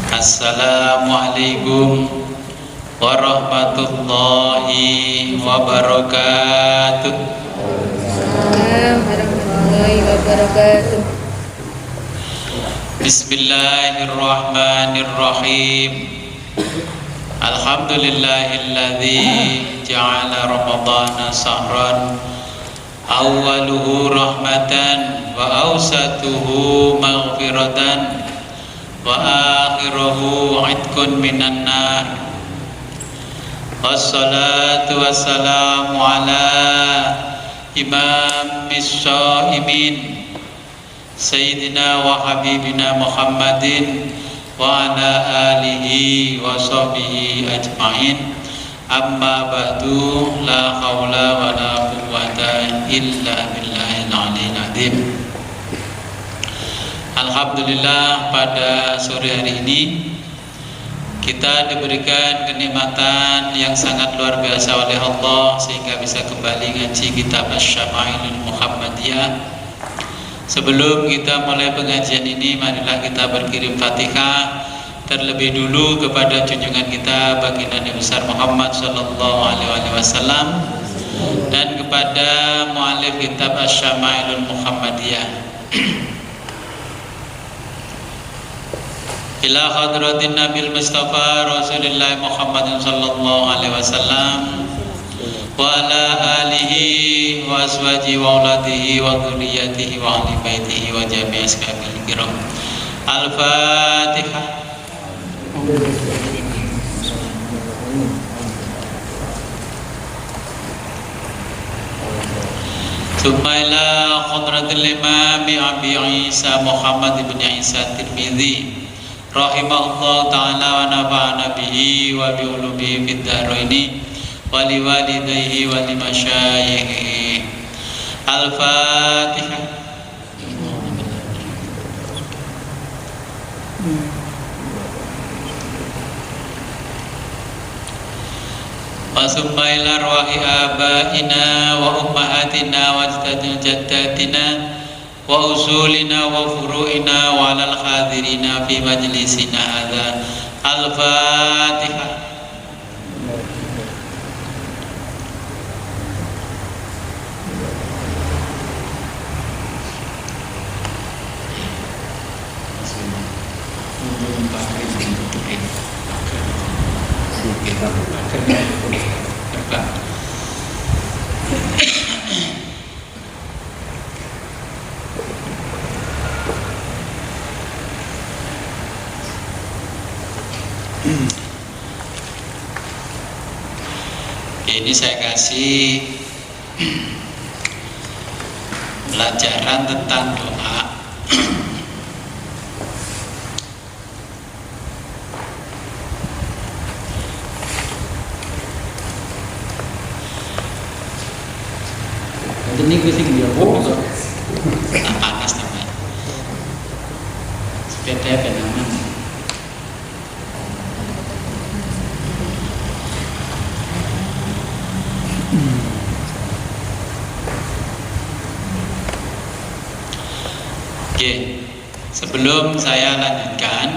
Assalamualaikum warahmatullahi wabarakatuh. Warahmatullahi wabarakatuh. Bismillahirrahmanirrahim. Alhamdulillahilladzi ja'ala ramadhana sahran awwaluhu rahmatan wa awsatuhu maghfiratan wa akhiruhu itqun minan nar. Wassalatu wassalamu ala imamis shaimin Sayyidina wa habibina Muhammadin wa ala alihi wa sahbihi ajma'in. Amma ba'du, la hawla wa la quwwata illa billahil aliyyil azim. Alhamdulillah, pada sore hari ini kita diberikan kenikmatan yang sangat luar biasa oleh Allah sehingga bisa kembali ngaji kitab Asy-Syama'ilul Muhammadiyah. Sebelum kita mulai pengajian ini, marilah kita berkirim Fatihah terlebih dulu kepada junjungan kita baginda Nabi besar Muhammad sallallahu alaihi wasallam dan kepada muallif kitab Asy-Syama'ilul Muhammadiyah. Ila hadratin Nabil Mustafa Rasulullah Muhammad sallallahu alaihi wasallam wa ala alihi wa azwajihi wa auladihi wa dzurriyyatihi wa ahli baitihi wa jami'i ashabil kiram. Al-Fatihah. Tsumma ila hadratil Imam Abi Isa Muhammad ibn Isa Tirmidzi rahimahullah ta'ala wa nafa'ana bihi wa bi ulumihi fid dharaini wa li walidayhi wa li masyayikhi. Al-Fatihah. Wa summa ila arwahi abaina wa ummahatina wa jaddatina wa usulina wa furu'ina wa alal hadirina fi majlisina hadha. Al-Fatihah. Ini saya kasih pelajaran tentang doa. Ini gue sih dia Panas namanya. Sepeda benaman. Oke, sebelum saya lanjutkan,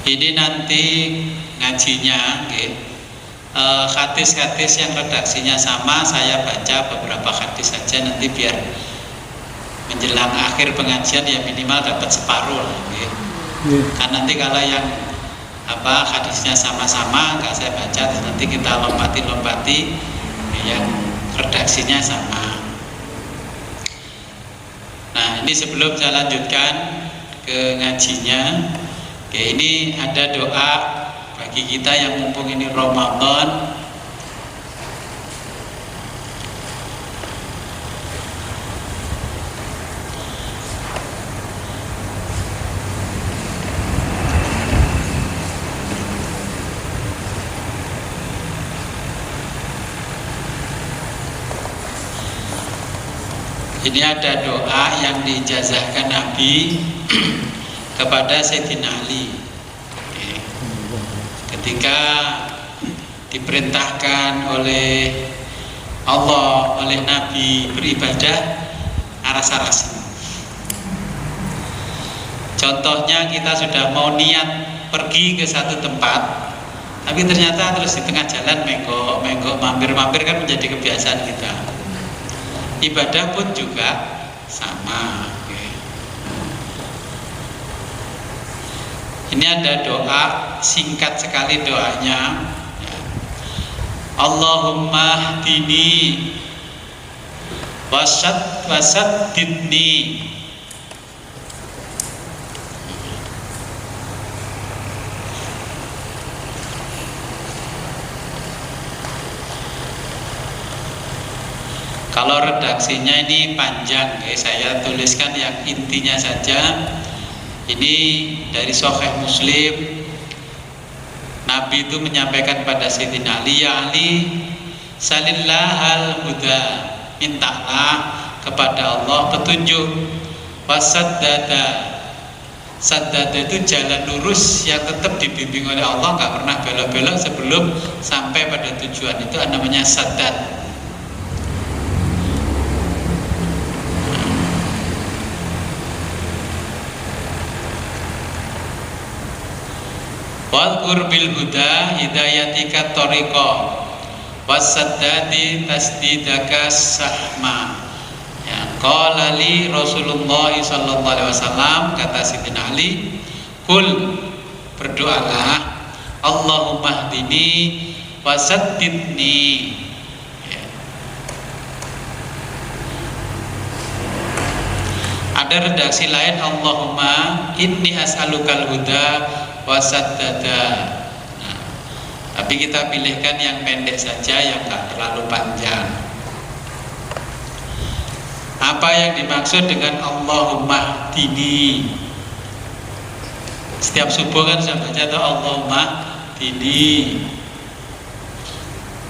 ini nanti ngajinya, hadis-hadis yang redaksinya sama, saya baca beberapa hadis saja, nanti biar menjelang akhir pengajian ya minimal dapat separuh lah, kan nanti kalau yang hadisnya sama-sama nggak saya baca, nanti kita lompati yang redaksinya sama. Nah, ini sebelum saya lanjutkan ke ngajinya, ini ada doa bagi kita yang mumpung ini Ramadan. Ini ada doa yang diijazahkan Nabi kepada Sayyidina Ali ketika diperintahkan oleh Allah, oleh Nabi beribadah aras-arasan. Contohnya kita sudah mau niat pergi ke satu tempat, tapi ternyata terus di tengah jalan menggok, mampir-mampir kan menjadi kebiasaan kita. Ibadah pun juga sama. Ini ada doa, singkat sekali doanya. Allahumma hdini wasaddidni. Kalau redaksinya ini panjang, saya tuliskan yang intinya saja. Ini dari Sahih Muslim. Nabi itu menyampaikan pada Sayyidina Ali, ya Ali, salillahal huda, mintalah kepada Allah petunjuk. Wasaddada, saddada itu jalan lurus yang tetap dibimbing oleh Allah, nggak pernah belok-belok sebelum sampai pada tujuan, itu namanya saddad. Wadhkur bil huda hidayatika tariqa wasaddadi tasdidaka sahma. Ya, qala li Rasulullah sallallahu alaihi wasallam, kata Sayyidina Ali, kul, berdoalah, Allahumma hdini wasaddidni. Ya. Ada redaksi lain, Allahumma inni as'alukal huda wasaddada. Nah, tapi kita pilihkan yang pendek saja, yang tak terlalu panjang. Apa yang dimaksud dengan Allahumma hdini? Setiap subuh kan saya baca tuh Allahumma hdini.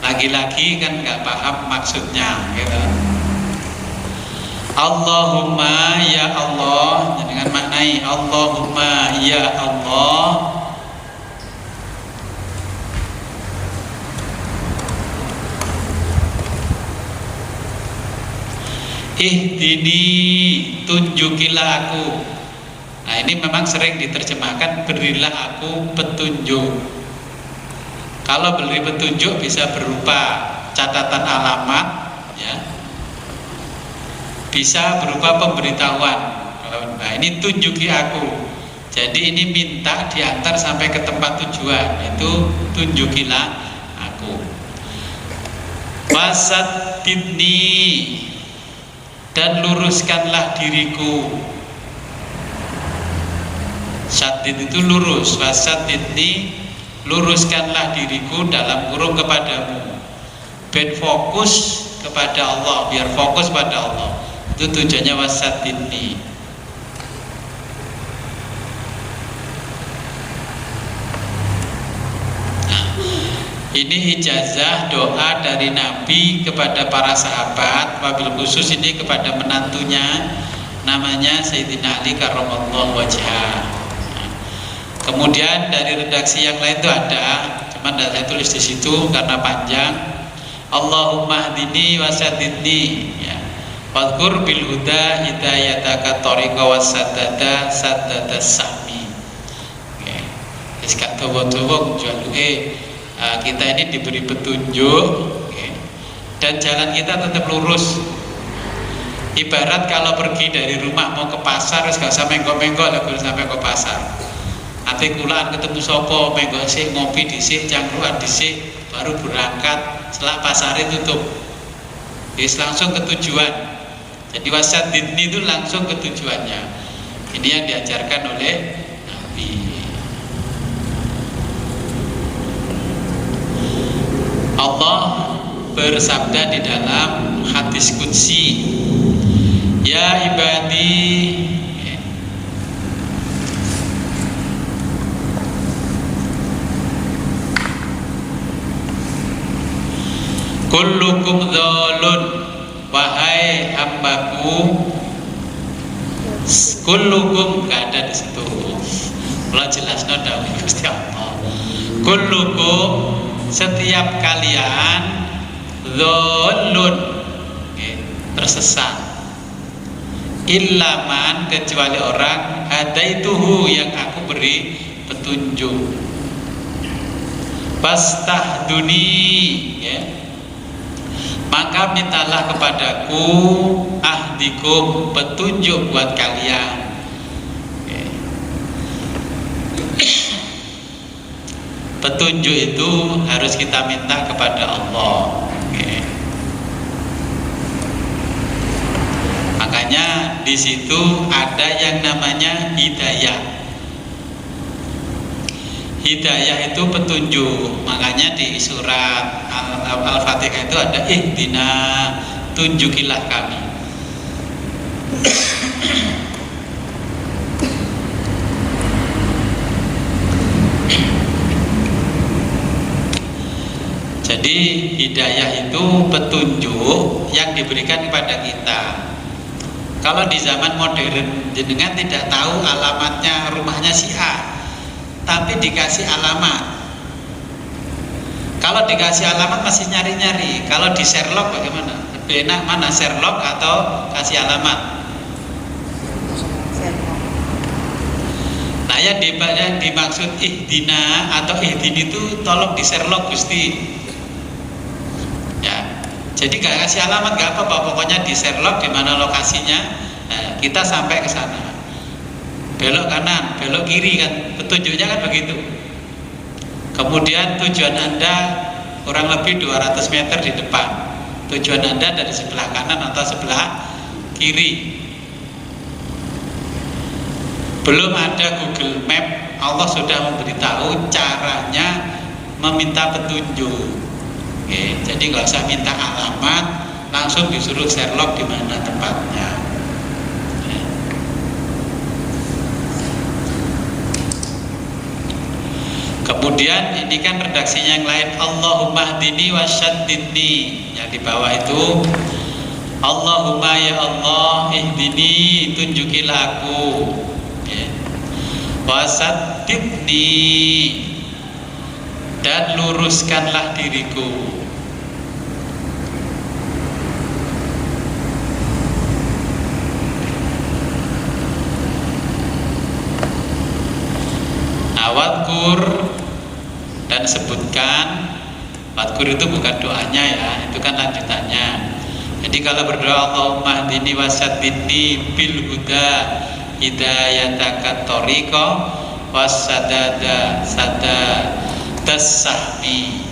Lagi-lagi kan nggak paham maksudnya, gitu. Allahumma ya Allah, dengan maknai Allahumma ya Allah, ihdini, tunjukilah aku. Nah, ini memang sering diterjemahkan berilah aku petunjuk. Kalau beri petunjuk bisa berupa catatan alamat, ya, bisa berupa pemberitahuan. Nah, ini tunjuki aku. Jadi ini minta diantar sampai ke tempat tujuan, itu tunjukilah aku. Wasaddidni, dan luruskanlah diriku. Saddid itu lurus, wasaddidni, luruskanlah diriku dalam kurung kepadamu. Ben fokus kepada Allah, biar fokus pada Allah. Itu tujuannya wasaddidni. Ini ijazah doa dari Nabi kepada para sahabat, wabil khusus ini kepada menantunya, namanya Sayyidina Ali karramallahu wajhah. Kemudian dari redaksi yang lain itu ada, cuman saya tulis di situ karena panjang. Allahumma hdini wasaddidni, ya. Wadhkur bil huda hidayataka tariqa wasaddada saddada sahmi. Oke. Wis gak dawa-dawa njaluk kita ini diberi petunjuk, okay, dan jalan kita tetap lurus. Ibarat kalau pergi dari rumah mau ke pasar, harus gak usah menggok-menggok, lalu sampai ke pasar. Nanti kulaan ketemu sopo, menggok sih, ngopi disik, cangkruan disik, baru berangkat. Setelah pasar tutup, jadi langsung ke tujuan. Jadi wasaddidni itu langsung ke tujuannya. Ini yang diajarkan oleh Nabi. Allah bersabda di dalam hadis qudsi, ya ibadi, kullukum dzalun, wahai hambaku, kullukum, gak ada di situ. Kalau jelas nada Gusti Allah. Kullukum, setiap kalian, dzalun, tersesat. Illaman, kecuali orang hadaituhu, yang aku beri petunjuk. Fastahduni, ya, maka mintalah kepadaku ahdikum, petunjuk buat kalian. Petunjuk itu harus kita minta kepada Allah. Makanya di situ ada yang namanya hidayah. Hidayah itu petunjuk. Makanya di surat Al-Fatihah itu ada ihdina, tunjukilah kami. Jadi hidayah itu petunjuk yang diberikan kepada kita. Kalau di zaman modern jenengan tidak tahu alamatnya rumahnya si A, tapi dikasih alamat. Kalau dikasih alamat masih nyari-nyari. Kalau di Sherlock bagaimana? Lebih enak mana, Sherlock atau kasih alamat? Nah, yang dimaksud ihdina atau ihdin itu tolong di Sherlock Gusti. Ya, jadi gak kasih alamat gak apa-apa, pokoknya di Sherlock di mana lokasinya. Nah, kita sampai ke sana. Belok kanan, belok kiri, kan petunjuknya kan begitu. Kemudian tujuan Anda kurang lebih 200 meter di depan. Tujuan Anda dari sebelah kanan atau sebelah kiri. Belum ada Google Map, Allah sudah memberitahu caranya meminta petunjuk. Oke, jadi nggak usah minta alamat, langsung disuruh Sherlock di mana tempatnya. Kemudian ini kan redaksinya yang lain, Allahumma hdini wasyaddidni. Yang di bawah itu Allahumma ya Allah ihdini, tunjukilah aku, wasyaddidni, dan luruskanlah diriku. Wadkur, dan sebutkan. Wadkur itu bukan doanya ya, itu kan lanjutannya. Jadi kalau berdoa Allahumma hdini wasyaddidni bil huda hidayataka thoriqa wassadada sadadas sahmi.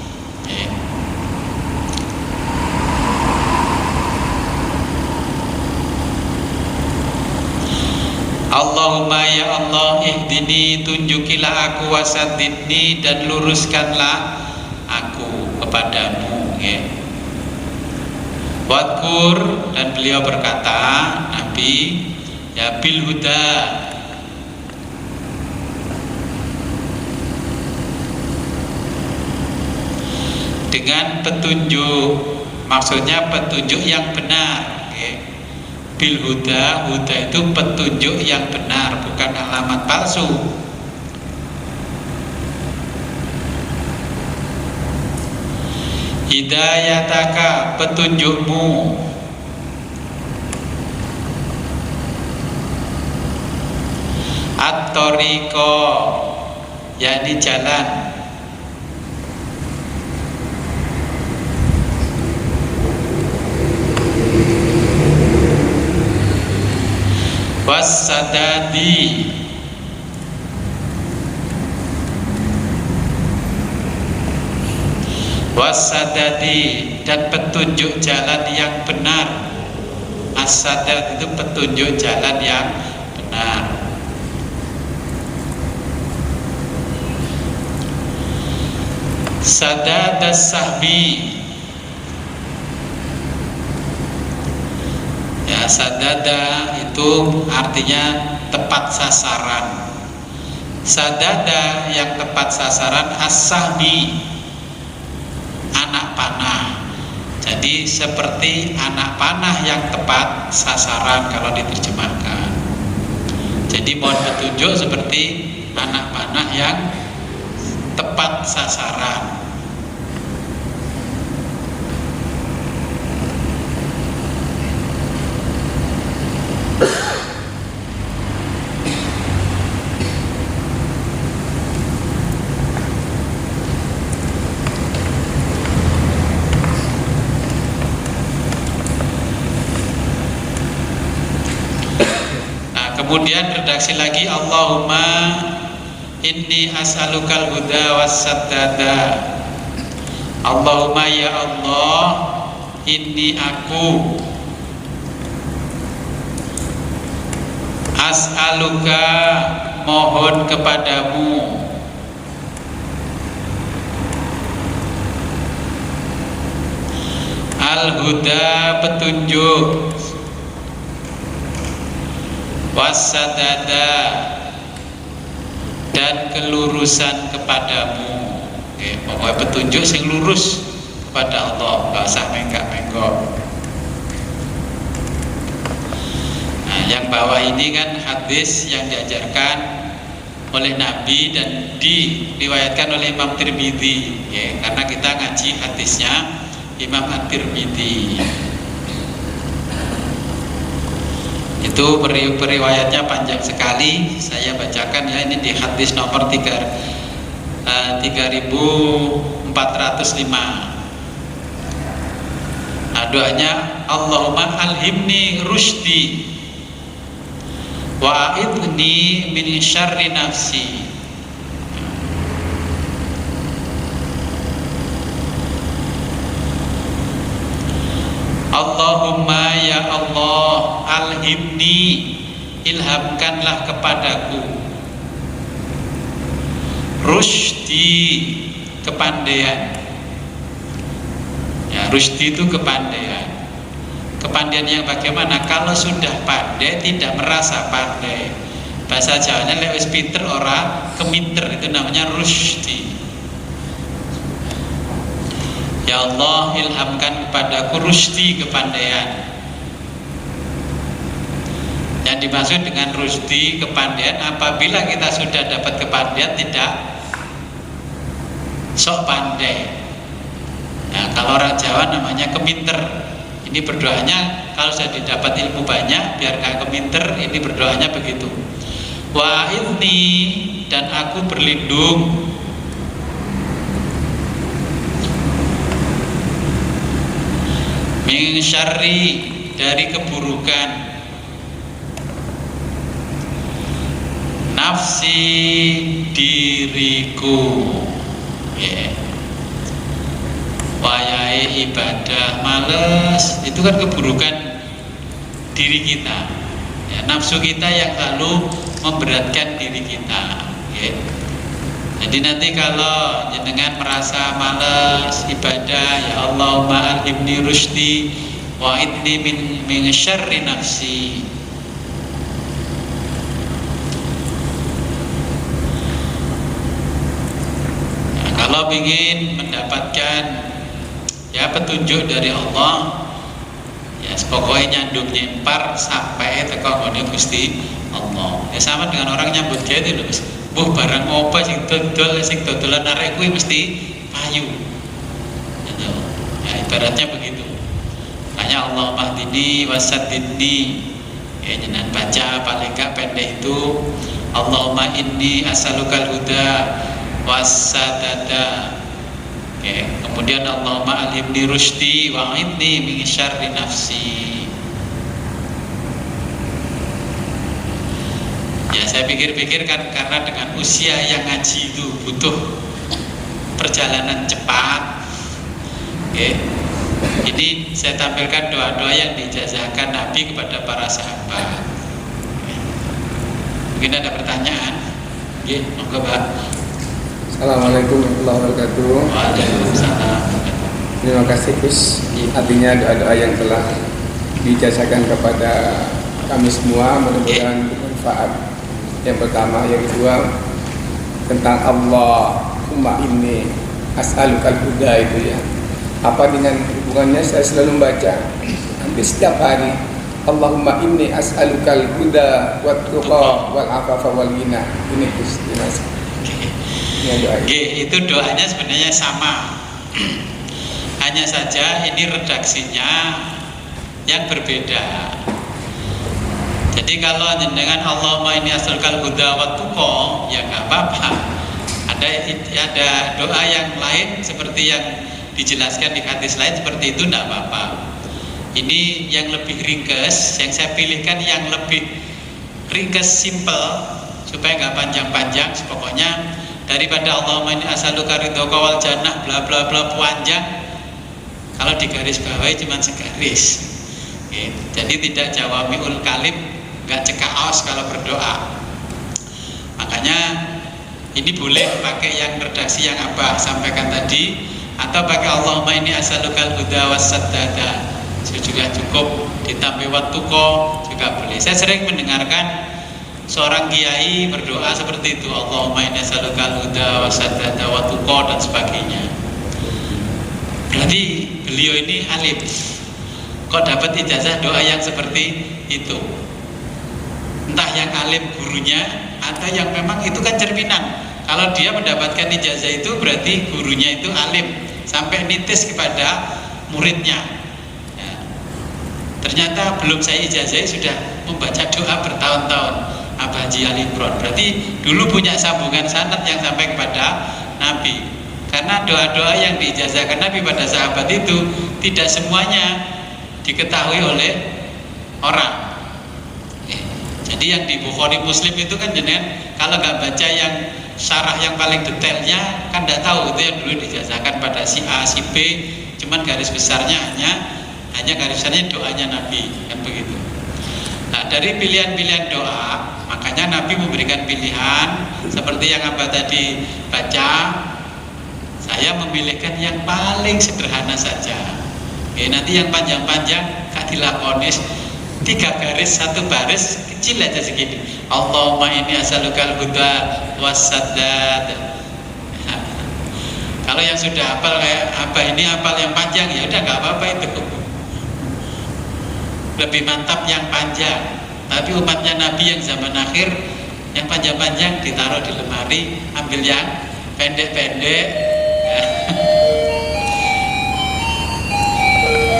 Allahumma ya Allah ihdini, tunjukilah aku, wasaddidni, dan luruskanlah aku kepadamu, ya. Wadkur, dan beliau berkata, Nabi, ya bil huda, dengan petunjuk, maksudnya petunjuk yang benar, ya. Bil huda, huda itu petunjuk yang benar, bukan alamat palsu. Hidayataka, petunjukmu. At-thoriqa, yakni jalan. Wassadadi, wassadadi, dan petunjuk jalan yang benar. As-sadad itu petunjuk jalan yang benar. Sadadas sahbi, ya, sadada itu artinya tepat sasaran. Sadada yang tepat sasaran, as-sahbi, anak panah. Jadi seperti anak panah yang tepat sasaran kalau diterjemahkan. Jadi mohon petunjuk seperti anak panah yang tepat sasaran. Kemudian redaksi lagi, Allahumma inni as'alukal huda wassaddada. Allahumma ya Allah, inni aku as'aluka mohon kepadamu al-huda petunjuk, wassadada dan kelurusan kepadamu. Oke, pokoknya petunjuk sing lurus kepada Allah, nggak usah menggak-menggok. Nah, yang bawah ini kan hadis yang diajarkan oleh Nabi dan diriwayatkan oleh Imam Tirmidzi, ya, karena kita ngaji hadisnya Imam At-Tirmidzi. Itu periwayatnya panjang sekali, saya bacakan ya, ini di hadis nomor 3405. Nah, doanya Allahumma alhimni rusydi wa a'idni min syarri nafsi. Allahumma ya Allah, alhimni, ilhamkanlah kepadaku, rusydi, kepandaian. Ya, rusydi itu kepandaian. Kepandaian yang bagaimana? Kalau sudah pandai tidak merasa pandai. Bahasa Jawanya lewis pinter ora keminter, itu namanya rusydi. Ya Allah, ilhamkan kepadaku rusydi, kepandaian. Yang dimaksud dengan rusydi, kepandaian, apabila kita sudah dapat kepandaian tidak sok pandai. Nah, kalau orang Jawa namanya keminter. Ini berdoanya kalau saya didapat ilmu banyak biar gak keminter, ini berdoanya begitu. Wa idni, dan aku berlindung min syarri, dari keburukan nafsi, diriku, ya. Wayahe ibadah males, itu kan keburukan diri kita, ya, nafsu kita yang selalu memberatkan diri kita, ya. Jadi nanti kalau jenengan merasa malas ibadah, ya Allahumma alhimni rusydi wa idni min syarri nafsi. Nah, kalau ingin mendapatkan ya petunjuk dari Allah, ya pokoknya nyandung nyempar sampai teko ngene Gusti Allah. Ya sama dengan orang nyambut gawe itu lho. Buh barang apa sing dodolan arek kuwi mesti payu. Gitu. Ya ibaratnya begitu. Makanya Allah mahdini wasaddidni. Ya jenengan baca paling gak pendek itu Allahumma inni as'alukal huda wassadada. Oke, kemudian Allahumma alhimni rusydi wa a'idni min syarri nafsi. Ya saya pikir-pikir kan karena dengan usia yang ngaji itu butuh perjalanan cepat. Oke. Ini saya tampilkan doa-doa yang dijazahkan Nabi kepada para sahabat. Oke. Mungkin ada pertanyaan? Oke, monggo Pak. Assalamualaikum warahmatullahi wabarakatuh. Waalaikumsalam. Terima kasih Gus. Artinya doa-doa yang telah dijazahkan kepada kami semua mudah-mudahan bermanfaat. Yang pertama, yang kedua tentang Allahumma inni as'alukal huda itu ya. Apa dengan hubungannya? Saya selalu membaca hampir setiap hari Allahumma inni as'alukal huda wat tuqa wal afafa wal ghina. Ini Gus. Terima kasih. Oke, itu doanya sebenarnya sama. Hanya saja ini redaksinya yang berbeda. Jadi kalau dengan Allahumma inni as'alukal huda wat tuqa, ya nggak apa-apa. Ada doa yang lain seperti yang dijelaskan di hadis lain seperti itu, nggak apa-apa. Ini yang lebih ringkas, yang saya pilihkan yang lebih ringkas simple supaya nggak panjang-panjang. Pokoknya daripada Allahumma inni as'aluka ridhoka wal jannah bla bla bla panjang, kalau digaris bawahi cuma segaris. Jadi tidak jawamiul kalim, nggak cekaos kalau berdoa. Makanya ini boleh pakai yang redaksi yang Abah sampaikan tadi, atau pakai Allahumma inni as'alukal huda wassaddada juga cukup, ditambah wattuqa juga boleh. Saya sering mendengarkan seorang kiai berdoa seperti itu, Allahumma inni as'alukal huda wassaddada wattuqa dan sebagainya. Berarti beliau ini alim. Kok dapat ijazah doa yang seperti itu? Entah yang alim gurunya atau yang memang itu kan cerminan. Kalau dia mendapatkan ijazah itu berarti gurunya itu alim sampai nitis kepada muridnya. Ya. Ternyata belum saya ijazahi sudah membaca doa bertahun-tahun Abah Haji Ali Imron. Berarti dulu punya sambungan sanad yang sampai kepada Nabi. Karena doa-doa yang diijazahkan Nabi pada sahabat itu tidak semuanya diketahui oleh orang. Jadi yang di Bukhari Muslim itu kan jenengan kalau nggak baca yang syarah yang paling detailnya kan nggak tahu itu yang dulu dijazahkan pada si A, si B, cuman garis besarnya hanya garis besarnya doanya Nabi, kan begitu. Nah, dari pilihan-pilihan doa, makanya Nabi memberikan pilihan seperti yang Abah tadi baca. Saya memilihkan yang paling sederhana saja. Nanti yang panjang-panjang gak dilakonis, 3 garis 1 baris kecil aja segini. Allahumma inni as'alukal huda wassaddad. Kalau yang sudah hafal kayak apa ini hafal yang panjang, ya udah nggak apa-apa itu. Lebih mantap yang panjang. Tapi umatnya Nabi yang zaman akhir yang panjang-panjang ditaruh di lemari, ambil yang pendek-pendek.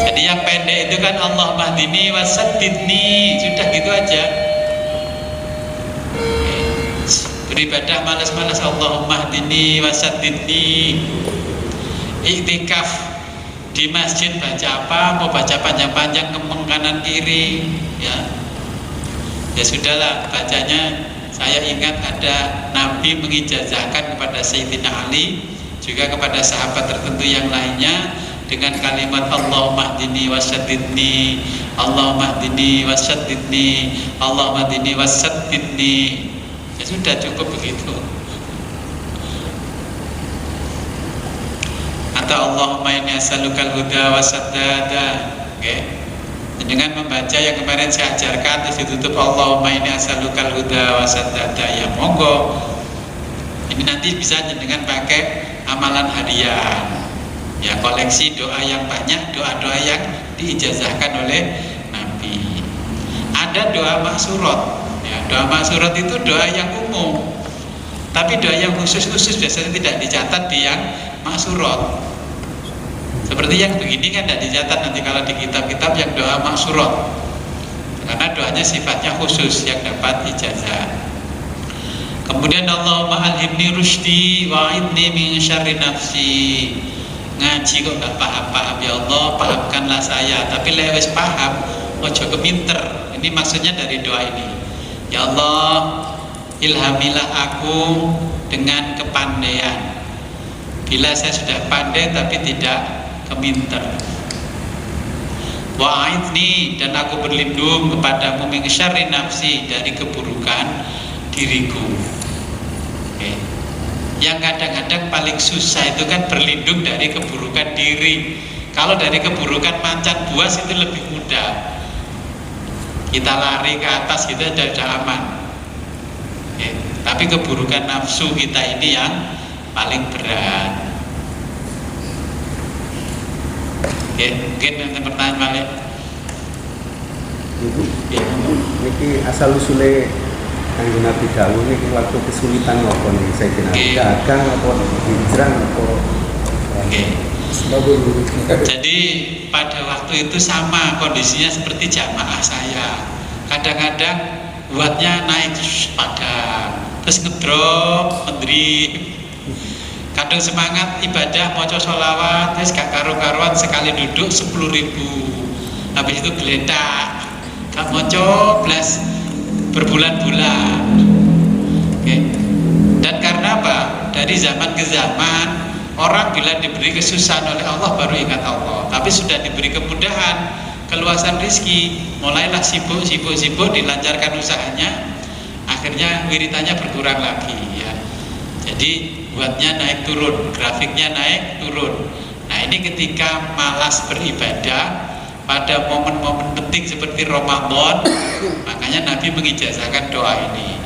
Jadi yang pendek itu kan Allah mahdini wasaddidni, sudah gitu aja. Beribadah malas-malas Allahumma hdini wasaddidni. Iktikaf di masjid baca apa, mau baca panjang-panjang kemeng kanan kiri, ya. Ya sudahlah, bacanya saya ingat ada Nabi mengijazahkan kepada Sayyidina Ali, juga kepada sahabat tertentu yang lainnya dengan kalimat Allahumma hdini wasaddidni, Allahumma hdini wasaddidni, Allahumma hdini wasaddidni. Ya sudah cukup begitu. Atau Allahumma inni as'alukal huda wasaddada. Oke. Dengan membaca yang kemarin saya ajarkan terus ditutup Allahumma inni as'alukal huda wasaddada, ya monggo. Ini nanti bisa dengan pakai amalan harian. Ya, koleksi doa yang banyak, doa-doa yang diijazahkan oleh Nabi. Ada doa maksurat. Ya, doa maksurat itu doa yang umum. Tapi doa yang khusus-khusus biasanya tidak dicatat di yang maksurat. Seperti yang begini kan tidak dicatat nanti kalau di kitab-kitab yang doa maksurat. Karena doanya sifatnya khusus yang dapat ijazah. Kemudian Allahumma alhimni rusydi wa'idni min syarri nafsi. Ngaji kok gak paham-paham, ya Allah pahamkanlah saya. Tapi lewes paham ojo keminter. Ini maksudnya dari doa ini. Ya Allah ilhamilah aku dengan kepandaian. Bila saya sudah pandai tapi tidak keminter. Wa'idni, dan aku berlindung kepadamu min syarri nafsi, dari keburukan diriku. Okay. Yang kadang-kadang paling susah itu kan berlindung dari keburukan diri. Kalau dari keburukan macan buas itu lebih mudah. Kita lari ke atas kita sudah aman. Okay. Tapi keburukan nafsu kita ini yang paling berat. Okay. Mungkin yang pertanyaan balik. Ini asal usulnya Kanjeng Nabi dawuh niki waktu kesulitan ngopo nih saya kira dagang atau hijrah atau Jadi pada waktu itu sama kondisinya seperti jamaah saya. Kadang-kadang buatnya naik padang, terus ngedrop, mendrip. Kadang semangat ibadah maca sholawat, terus gak karu-karuan sekali duduk 10.000. Habis itu geletak, gak maca blas. berbulan-bulan. Oke. Dan karena apa? Dari zaman ke zaman orang bila diberi kesusahan oleh Allah baru ingat Allah. Tapi sudah diberi kemudahan, keluasan rezeki, mulailah sibuk, dilancarkan usahanya, akhirnya wiritannya berkurang lagi ya. Jadi buatnya naik turun, grafiknya naik turun. Nah ini ketika malas beribadah pada momen-momen penting seperti Ramadan, makanya Nabi mengijazahkan doa ini.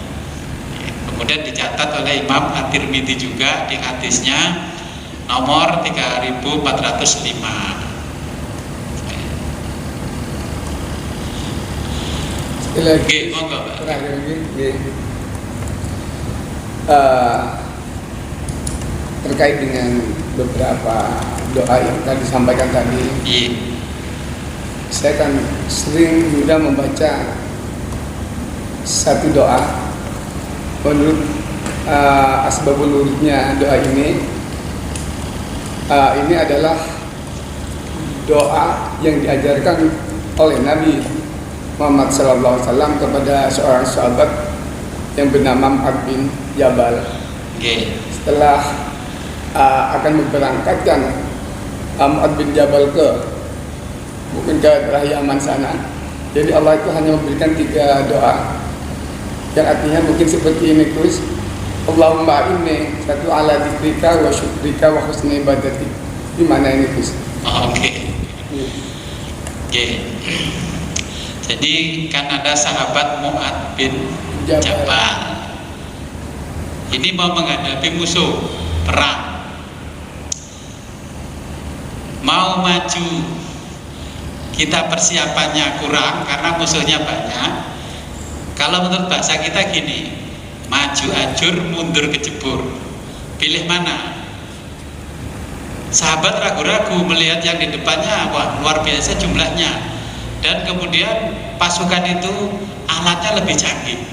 Kemudian dicatat oleh Imam At-Tirmidzi juga di hadisnya nomor 3405. Sekali lagi, Monggo, Pak. terakhir lagi, terkait dengan beberapa doa yang tadi disampaikan tadi. Iya. Saya kan sering juga membaca satu doa menurut asbabul wurudnya doa ini. Ini adalah doa yang diajarkan oleh Nabi Muhammad SAW kepada seorang sahabat yang bernama Mu'adz bin Jabal. Setelah akan memberangkatkan Mu'adz bin Jabal mungkin ke daerah Yaman sana. Jadi Allah itu hanya memberikan 3 doa yang artinya mungkin seperti ini, Gus. Allahumma inni satu ala dzikrika wa syukrika wa husni ibadatik. Di mana ini, Gus? Oke. Jadi kan ada sahabat Mu'adz bin Jabal. Ini mau menghadapi musuh perang, mau maju. Kita persiapannya kurang karena musuhnya banyak. Kalau menurut bahasa kita gini, maju ajur, mundur kejebur. Pilih mana? Sahabat ragu-ragu melihat yang di depannya, wah luar biasa jumlahnya. Dan kemudian pasukan itu alatnya lebih canggih.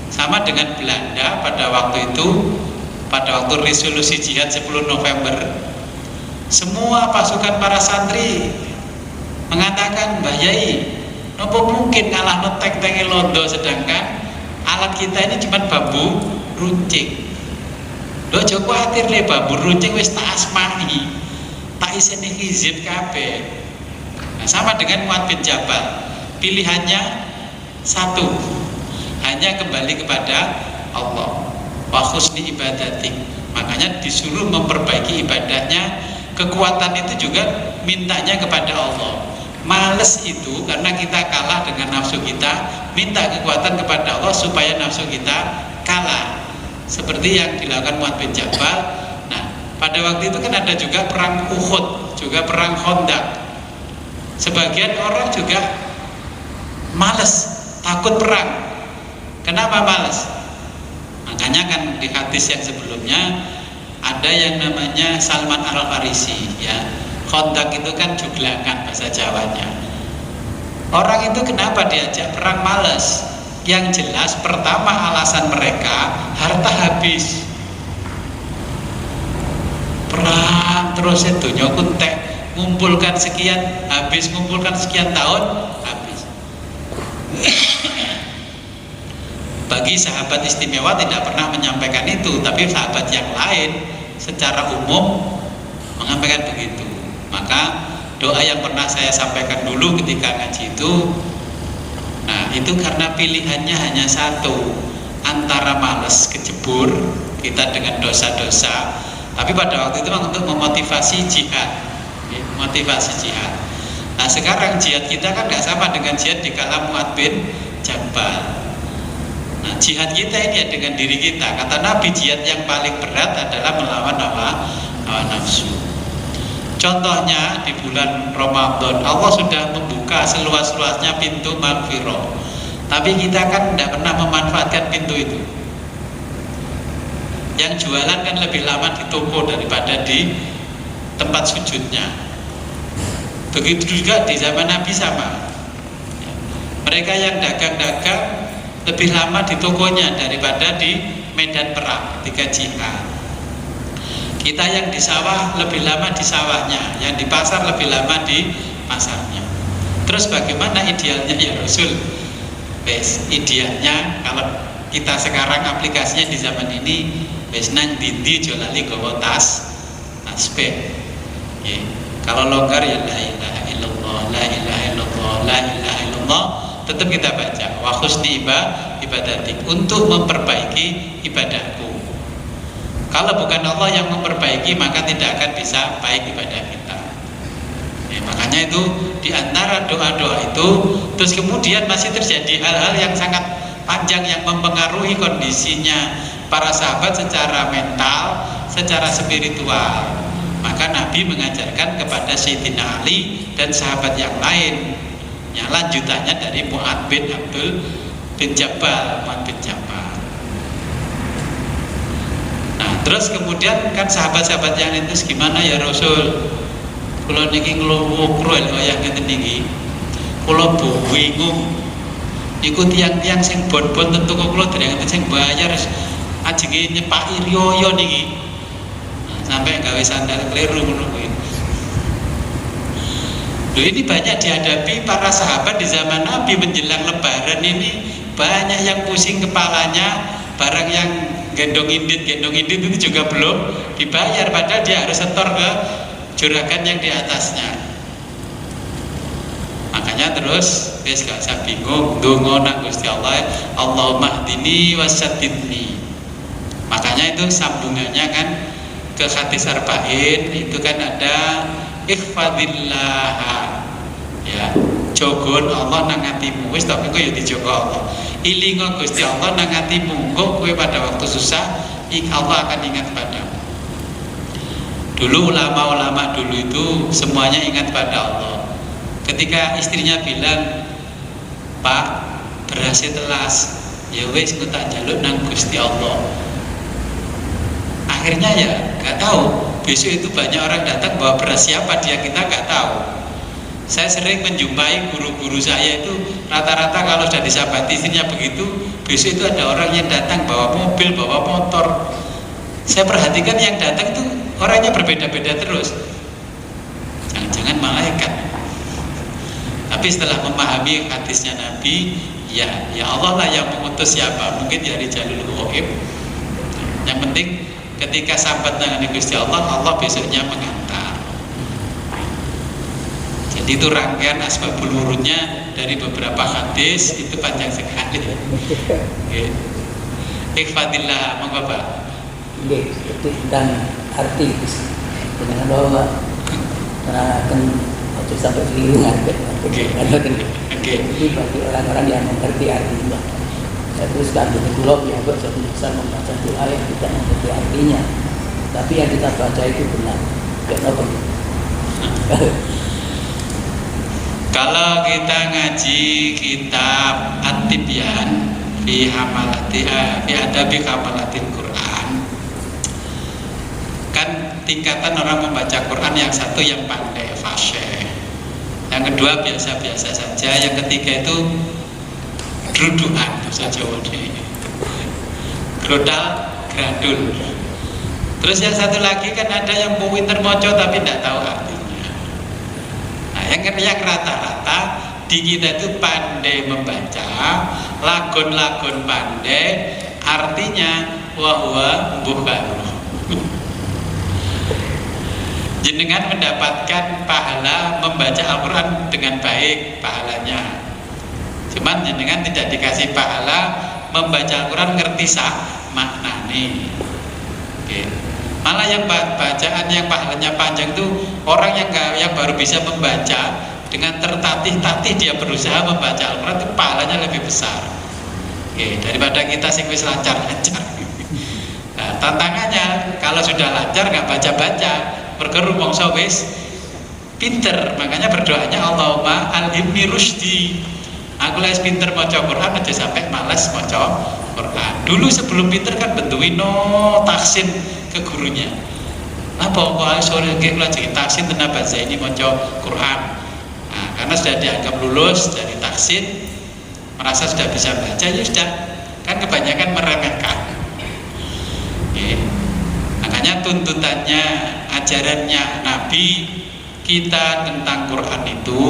Sama dengan Belanda pada waktu itu, pada waktu resolusi jihad 10 November, semua pasukan para santri mengatakan, Mbah Yai, nopo mungkin kalah netek-teki londo, sedangkan alat kita ini cuma bambu runcing. Lho aja kuwatir le, bambu runcing wis tak asmani, tak iseni hizib kabeh. Nah, sama dengan Mu'adz bin Jabal, pilihannya satu, hanya kembali kepada Allah. Wa husni ibadatik. Makanya disuruh memperbaiki ibadahnya. Kekuatan itu juga mintanya kepada Allah. Males itu karena kita kalah dengan nafsu kita, minta kekuatan kepada Allah supaya nafsu kita kalah. Seperti yang dilakukan Mu'adz bin Jabal. Nah, pada waktu itu kan ada juga perang Uhud, juga perang Khandaq. Sebagian orang juga males, takut perang. Kenapa males? Makanya kan di hadis yang sebelumnya ada yang namanya Salman Al-Farisi ya. Khandaq itu kan juglangan bahasa Jawanya. Orang itu kenapa diajak perang males? Yang jelas pertama alasan mereka harta habis. Perang terus itu nyokuntek, ngumpulkan sekian habis, ngumpulkan sekian tahun habis. Bagi sahabat istimewa tidak pernah menyampaikan itu, tapi sahabat yang lain secara umum menyampaikan begitu. Maka doa yang pernah saya sampaikan dulu ketika ngaji itu, nah itu karena pilihannya hanya satu, antara malas kejebur kita dengan dosa-dosa, tapi pada waktu itu untuk memotivasi jihad, motivasi jihad. Nah sekarang jihad kita kan nggak sama dengan jihad di kala Mu'adz bin Jabal. Nah jihad kita ini dengan diri kita. Kata Nabi, jihad yang paling berat adalah melawan hawa nafsu. Contohnya di bulan Ramadan Allah sudah membuka seluas-luasnya pintu maghfirah, tapi kita kan tidak pernah memanfaatkan pintu itu. Yang jualan kan lebih lama di toko daripada di tempat sujudnya. Begitu juga di zaman Nabi sama. Mereka yang dagang-dagang lebih lama di tokonya daripada di medan perang ketika jihad. Kita yang di sawah lebih lama di sawahnya, yang di pasar lebih lama di pasarnya. Terus bagaimana idealnya ya Rasul? Idealnya kalau kita sekarang aplikasinya di zaman ini wis nang ndi aja lali gawa tasbih. Nggih. Kalau longgar ya la ilaha illallah, la ilaha illallah, la ilaha illallah, tetap kita baca wa husni ibadatik, untuk memperbaiki ibadahku. Kalau bukan Allah yang memperbaiki, maka tidak akan bisa baik ibadah kita. Makanya itu diantara doa-doa itu, terus kemudian masih terjadi hal-hal yang sangat panjang yang mempengaruhi kondisinya para sahabat secara mental, secara spiritual. Maka Nabi mengajarkan kepada Sayyidina Ali dan sahabat yang lain. Lanjutannya dari Mu'adz bin Abdul bin Jabal, Nah, terus kemudian kan sahabat-sahabat yang itu gimana ya Rasul? Kula niki nglowokro wayah ngeten niki. Kula bingung. Iku tiang-tiang sing bon-bon tentu kok kula dereng sing bayar ajenge nyepaki riyo niki. Sampai gawe sandal kleru ngono kuwi. Loh, ini banyak dihadapi para sahabat di zaman Nabi menjelang Lebaran ini, banyak yang pusing kepalanya, barang yang gendong indit itu juga belum dibayar, padahal dia harus setor ke juragan yang di atasnya. Makanya terus wis gak usah bingung, ndonga nang Gusti Allah, Allahumma hdini wasaddidni. Makanya itu sambungannya kan ke hadis arba'in itu kan ada ikhfadillah, ya, jogon Allah nang atimu, wis tak engko ya dijogo Allah. Ilingo Gusti Allah nang atimu, kok kowe pada waktu susah Allah akan ingat padamu. Dulu ulama-ulama dulu itu semuanya ingat pada Allah. Ketika istrinya bilang, "Pak, berasnya telas." Ya wis ku tak jaluk nang Gusti Allah. Akhirnya ya nggak tahu. Besok itu banyak orang datang bawa beras, siapa dia kita nggak tahu. Saya sering menjumpai guru-guru saya itu rata-rata kalau sudah disabati istrinya begitu, besok itu ada orang yang datang bawa mobil, bawa motor. Saya perhatikan yang datang itu orangnya berbeda-beda terus. Jangan-jangan malaikat. Tapi setelah memahami hadisnya Nabi, ya Allah lah yang mengutus siapa, mungkin dari jalul ghaib. Yang penting ketika sambat dengan Gusti Allah, Allah besoknya mengantar. Jadi itu rangkaian asbabul wurudnya dari beberapa hadis, itu panjang sekali. Ikhfadillah, monggo Pak. Itu dan arti dengan bahwa akan sampai keliru Jadi bagi orang-orang yang mengerti artinya, saya teruskan di Kulop yang satu besar membaca doa yang tidak mengerti artinya, tapi yang kita baca itu benar. Kenapa? Kalau kita ngaji kitab At-Tibyan fi adabi hamalatil Quran, kan tingkatan orang membaca Quran, yang satu yang pandai fasih, yang kedua biasa-biasa saja, yang ketiga itu grudukan, bahasa Jawa ini grodal, gradul. Terus yang satu lagi kan ada yang pinter moco tapi tidak tahu artinya. Nah, yang rata-rata di kita itu pandai membaca, lagun-lagun pandai, artinya wahwa bukan. Jenengan mendapatkan pahala membaca Al-Quran dengan baik pahalanya. Cuman jenengan tidak dikasih pahala membaca Al-Quran ngerti sah maknane. Oke. Malah yang bacaan yang pahalanya panjang itu orang yang baru bisa membaca dengan tertatih-tatih dia berusaha membaca Al-Quran, itu pahalanya lebih besar. Oke, daripada kita sing wis lancar-lancar. Nah, tantangannya kalau sudah lancar nggak baca-baca, berkeruh mongso wis pinter, makanya berdoanya Allahumma alhimni rusdi. Aku les pinter maca Quran aja sampai malas maca Quran. Dulu sebelum pinter kan bentuin taksin ke gurunya. Nah, pokoknya sore ke kelas taksin tenaga bahasa ini maca Quran. Nah, karena sudah dianggap lulus dari taksin, merasa sudah bisa baca, ya sudah. Kan kebanyakan meremehkan. Oke. Makanya tuntutannya, ajarannya Nabi kita tentang Quran itu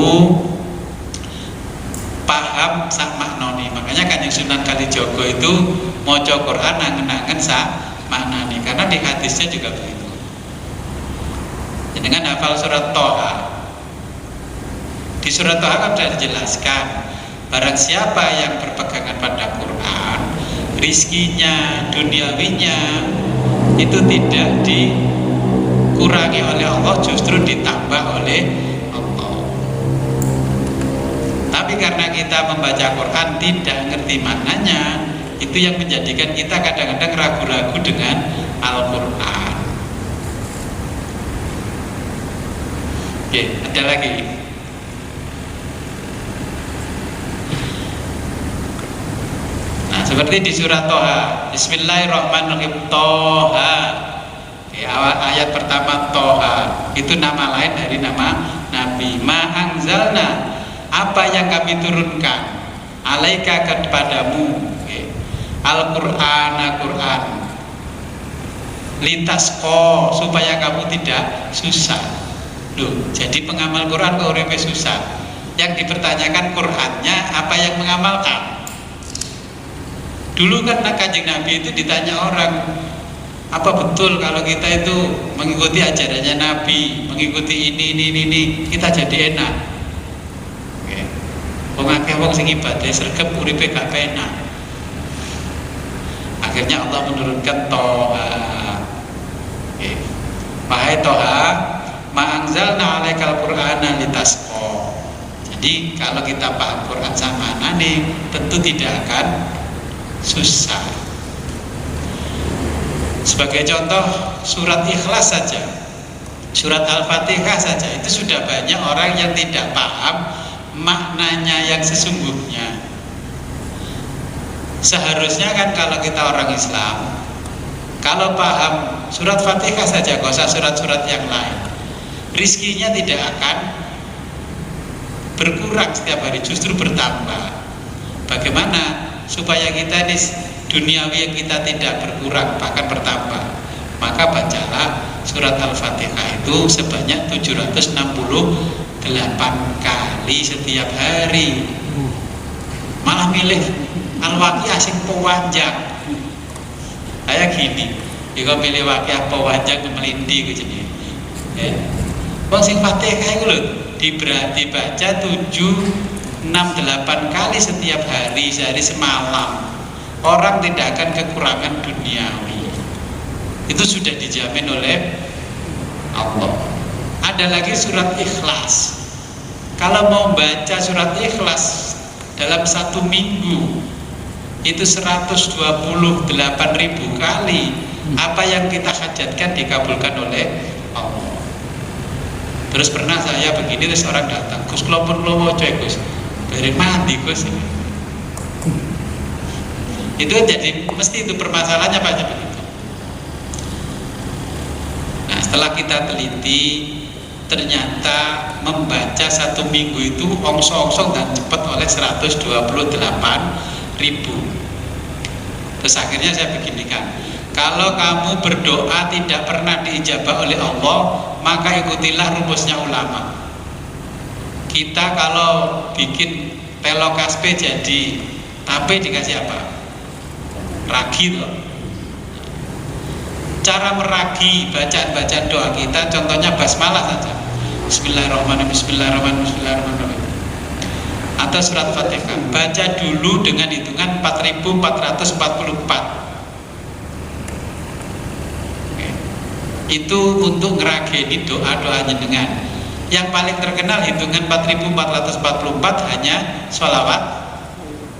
paham sak makna ngelakoni. Makanya Kanjeng Sunan Kalijaga itu maca Quran angen-angen maknane, karena di hadisnya juga begitu. Dengan hafal surat Toha, di surat Toha kan sudah dijelaskan, barang siapa yang berpegangan pada Quran, rizkinya, duniawinya itu tidak dikurangi oleh Allah, justru ditambah oleh Allah. Tapi karena kita membaca Quran tidak ngerti maknanya, itu yang menjadikan kita kadang-kadang ragu-ragu dengan Al-Quran. Oke, ada lagi. Nah, seperti di surat Toha, Bismillahirrahmanirrahim, Toha. Di awal ayat pertama Toha, itu nama lain dari nama Nabi. Ma anzalna, apa yang kami turunkan, alaika kepadamu, Al-Quran, Al-Quran, litasqo, supaya kamu tidak susah. Loh, jadi pengamal Quran kok uripe susah. Yang dipertanyakan Qurannya, apa yang mengamalkan? Dulu kan Kanjeng Nabi itu ditanya orang, apa betul kalau kita itu mengikuti ajarannya Nabi, mengikuti ini, kita jadi enak? Wong akeh wong sing ibadah sregep uripe gak penak. Akhirnya Allah menurunkan Toha. Wahai Toha, ma anzalna 'alaikal qur'ana litasqa. Jadi kalau kita paham Quran sama maknane, tentu tidak akan susah. Sebagai contoh, surat Ikhlas saja, surat Al-Fatihah saja, itu sudah banyak orang yang tidak paham maknanya yang sesungguhnya. Seharusnya kan kalau kita orang Islam, kalau paham surat Fatihah saja, gak usah surat-surat yang lain, rizkinya tidak akan berkurang setiap hari, justru bertambah. Bagaimana supaya kita ini duniawi yang kita tidak berkurang, bahkan bertambah? Maka bacalah surat Al-Fatihah itu sebanyak 768 kali setiap hari. Malah milih Al-Waqiah sing pewanjang. Kayak gini, jika milih Waqiah pewanjang melindi gitu nih. Wong sing Fatihah itu loh dibaca 768 kali setiap hari, sehari semalam. Orang tidak akan kekurangan duniawi. Itu sudah dijamin oleh Allah. Ada lagi surat Ikhlas. Kalau mau baca surat Ikhlas dalam satu minggu itu 128.000 kali. Apa yang kita hajatkan dikabulkan oleh Allah. Terus pernah saya begini, terus orang datang, Gus kula pun kula waca Gus, dari mandi Gus. Itu jadi mesti itu permasalahannya banyak begitu. Nah, setelah kita teliti, ternyata membaca satu minggu itu ongsong-ongsong dan cepat oleh 128.000. Terus akhirnya saya beginikan, kalau kamu berdoa tidak pernah diijabah oleh Allah, maka ikutilah rumusnya ulama. Kita kalau bikin pelokaspe jadi tape dikasih apa? Ragi loh. Cara meragi bacaan-bacaan doa kita, contohnya basmalah saja. Bismillahirrahmanirrahim, Bismillahirrahmanirrahim, Bismillahirrahmanirrahim. Atau surat Fatihah, baca dulu dengan hitungan 4444. Itu untuk ngerageni doa-doa jenengan. Yang paling terkenal hitungan 4444 hanya sholawat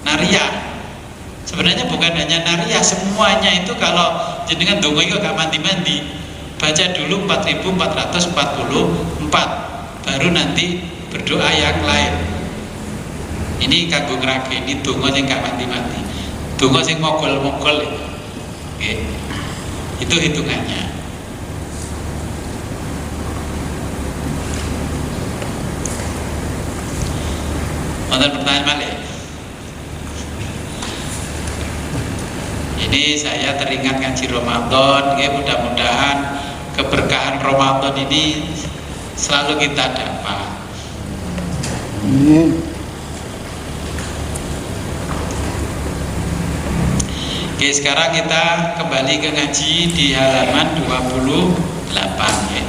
nariyah. Sebenarnya bukan hanya nariyah, semuanya itu kalau jenengan dongo itu gak mandi-mandi, baca dulu 4444, baru nanti berdoa yang lain. Ini kanggo ngrageni dongo sing gak mandi-mandi, dongo sing mogol-mogol. Itu hitungannya. Wonten pertanyaan malih. Ini saya teringat ngaji Ramadan, mudah-mudahan keberkahan Ramadan ini selalu kita dapat. Oke, sekarang kita kembali ke ngaji di halaman 28 ya.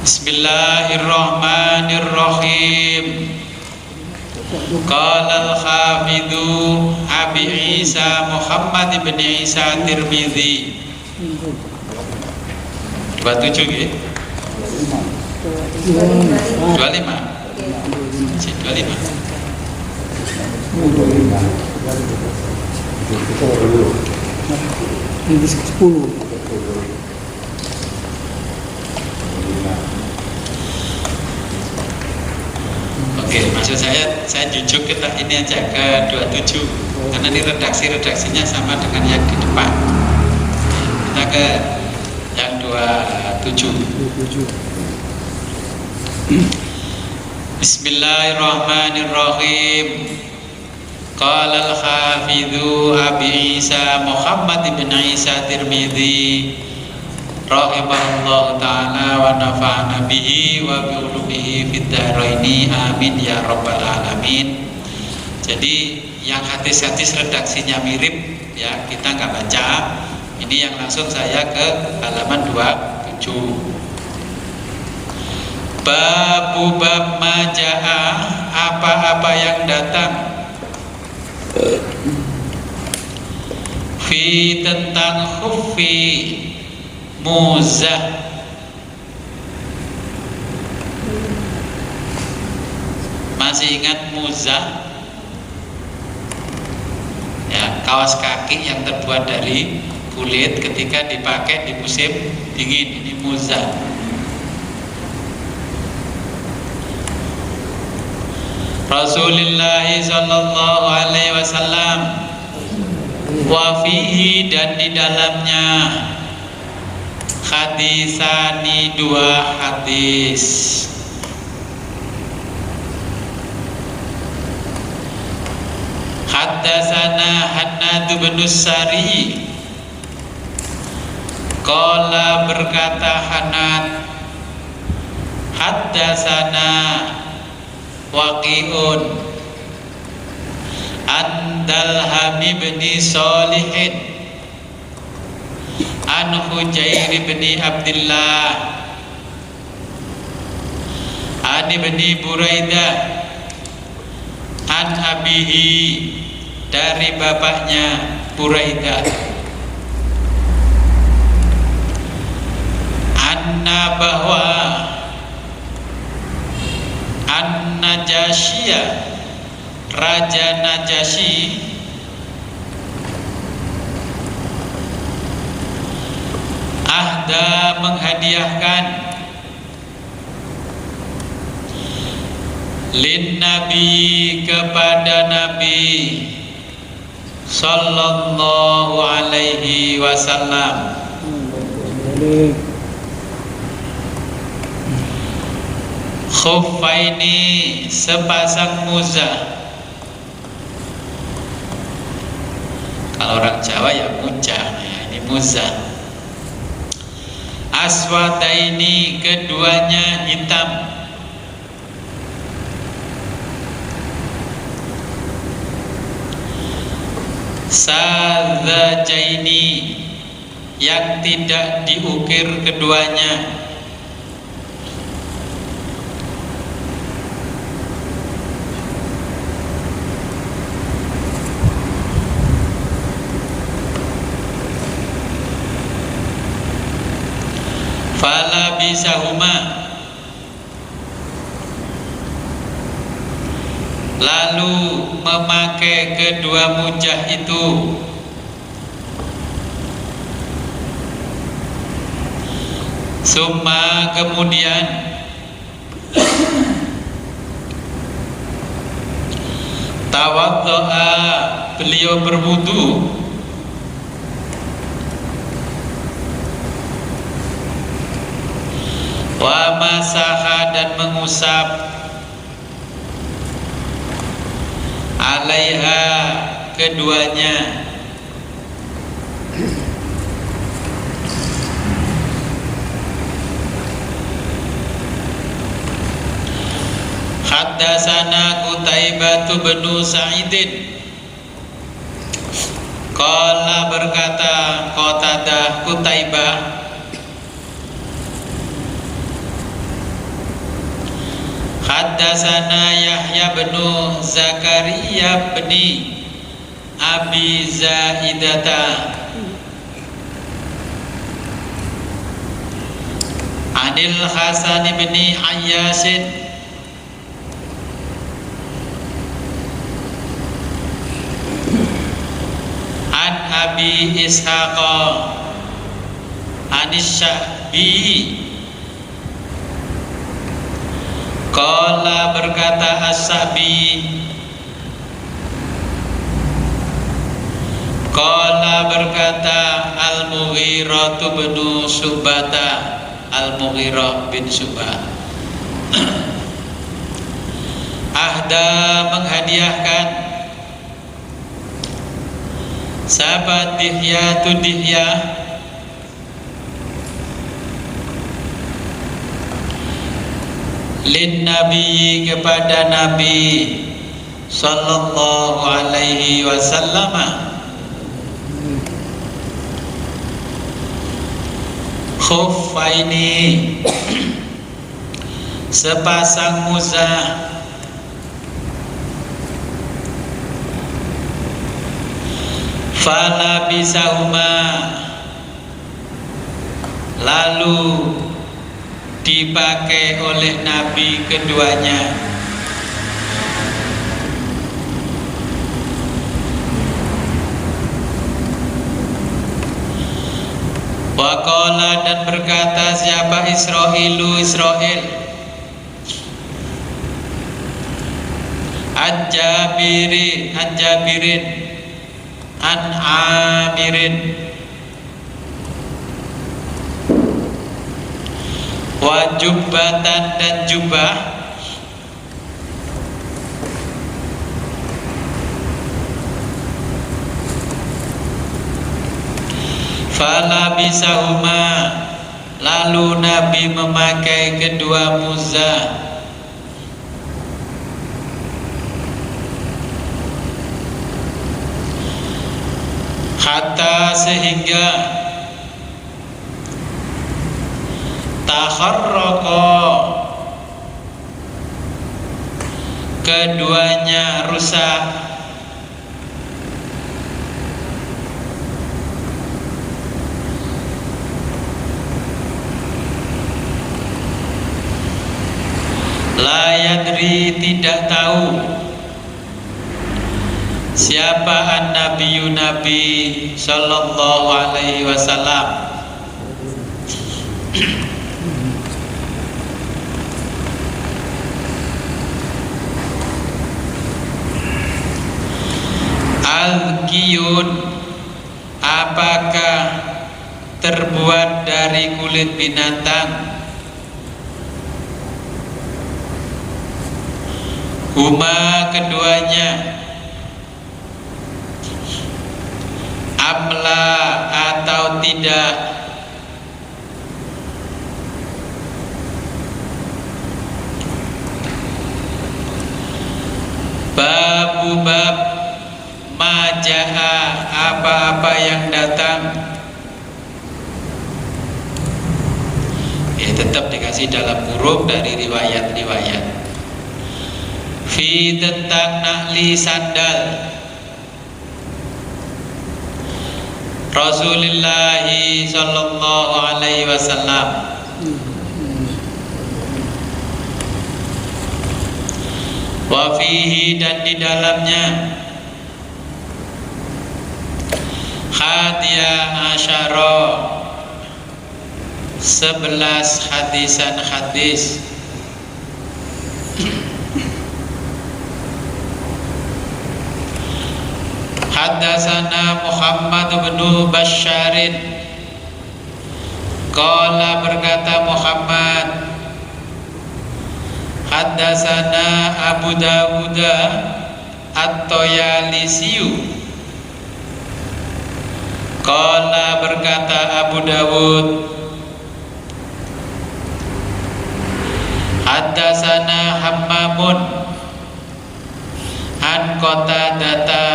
Bismillahirrahmanirrahim. Qala al-hafidhu Abi Isa Muhammad ibn Isa Tirmidzi 27 ya? 25 Ini 10. Oke, maksud saya jujuk kita ini aja ke 27 karena ini redaksinya sama dengan yang di depan. Kita ke yang 27. Bismillahirrahmanirrahim. Qala al-hafidhu Abi Isa Muhammad ibn Isa Tirmidzi rahimahullah ta'ala wa nafa'ana bihi wa bi ulumihi fid dharaini amin ya rabbal alamin. Jadi yang hadis-hadis redaksinya mirip ya kita nggak baca. Ini yang langsung saya ke halaman 27. Babu bab maja'a, apa-apa yang datang fi tentang khuffi muzah. Masih ingat muzah? Ya, kaos kaki yang terbuat dari kulit ketika dipakai di musim dingin, ini muzah. Rasulullah sallallahu alaihi wasallam wa fihi, dan di dalamnya hadisani, 2 hadis. Haddatsana Hannad bin Sari, qala berkata Hannad, haddatsana Waqi'un an Dalham bin Shalihin an Hujair bin Abdullah an ibni Buraidah an abihi, dari bapaknya Buraidah, anna bahwa An-Najasyiya, Raja Najasyi, ahda menghadiahkan lin Nabi, kepada Nabi sallallahu alaihi wasallam, khuffaini, sepasang muzah. Kalau orang Jawa ya mujah, ya, ini muzah. Aswadaini, keduanya hitam. Sadzajaini, yang tidak diukir keduanya. Fala bisahuma, lalu memakai kedua mujah itu. Summa, kemudian tawaddoa, beliau berwudu. Wa masaha, dan mengusap. Alaiha, keduanya. Haddatsana Qutaibah bin Sa'idin qala berkata Qatadah Qutaibah Haddatsana Yahya bin Zakaria bin Abi Zaidata Anil Hasan bin Ayyasin An Abi Ishaq Anis Sya'bi Qala berkata As-Sya'bi Qala berkata Al-Mughirah bin Syu'bah Al-Mughirah bin Syu'bah ahda menghadiahkan sahabat Dihyatu Dihyah lin Nabi kepada Nabi sallallahu alaihi wasallam khuffaini sepasang muzah fala bisahuma lalu dipakai oleh Nabi keduanya Waqala dan berkata siapa Israilu Israil An-Jabirin An-Amirin wa jubbatan dan jubah fala bisahuma lalu Nabi memakai kedua muzah hatta sehingga takharraqa keduanya rusak la yadri tidak tahu siapa an-nabiyyu Nabi sallallahu alaihi wasallam al-qiyun apakah terbuat dari kulit binatang huma keduanya amla atau tidak babu bab majaha apa-apa yang datang tetap dikasih dalam huruf dari riwayat-riwayat fi tentang nahli sandal Rasulullah sallallahu alaihi wasallam wa fihi dan di dalamnya hadiah asyara 11 hadisan hadis Haddatsana Muhammad bin Basyarin qala berkata Muhammad Haddatsana Abu Dawud At-Tayalisiyu qala berkata Abu Dawud Haddatsana Hammamun an Qatadata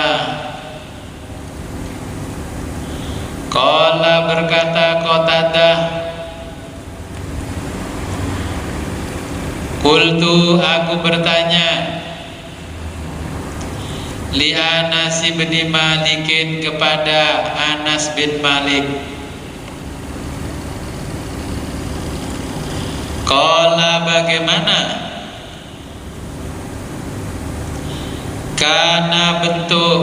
qala berkata Qatadah qultu aku bertanya li Anas bin Malikin kepada Anas bin Malik qala bagaimana kana bentuk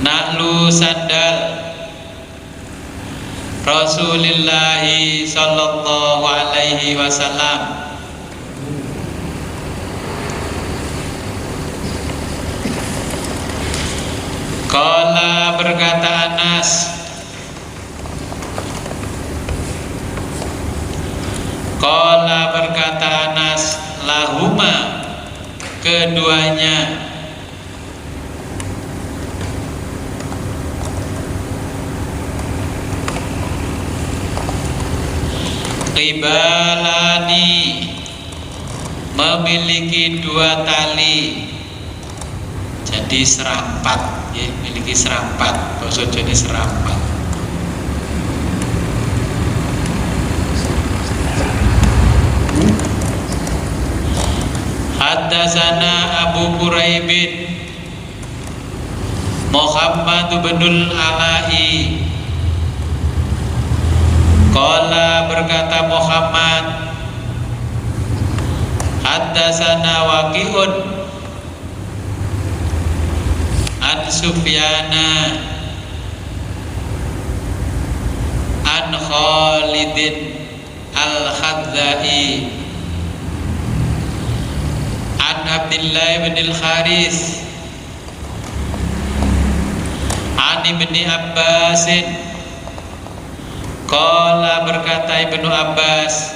naklu sandal Rasulullah sallallahu alaihi wasallam. Qala berkata Anas Qala berkata Anas lahuma keduanya qibalani memiliki dua tali, jadi serampat ya, memiliki serampat, basa Jawa serampat. Haddatsana Abu Quraibin Muhammad bin Ala'i qala berkata Muhammad haddatsana Waqi'un an Sufyana an Khalidin al-Khadzai an Abdullah bin al-Haris an Ibni Abbasin qala berkata Ibnu Abbas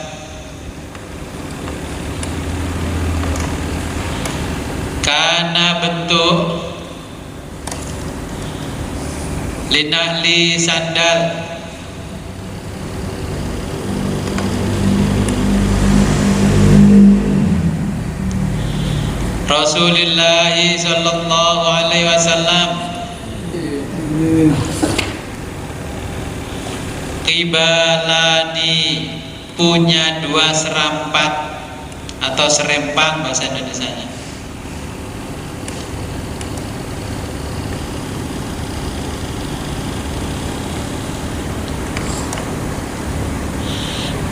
kana bentuk linahli sandal Rasulullah sallallahu alaihi wasallam qibalani punya dua serampat atau serempang bahasa Indonesianya.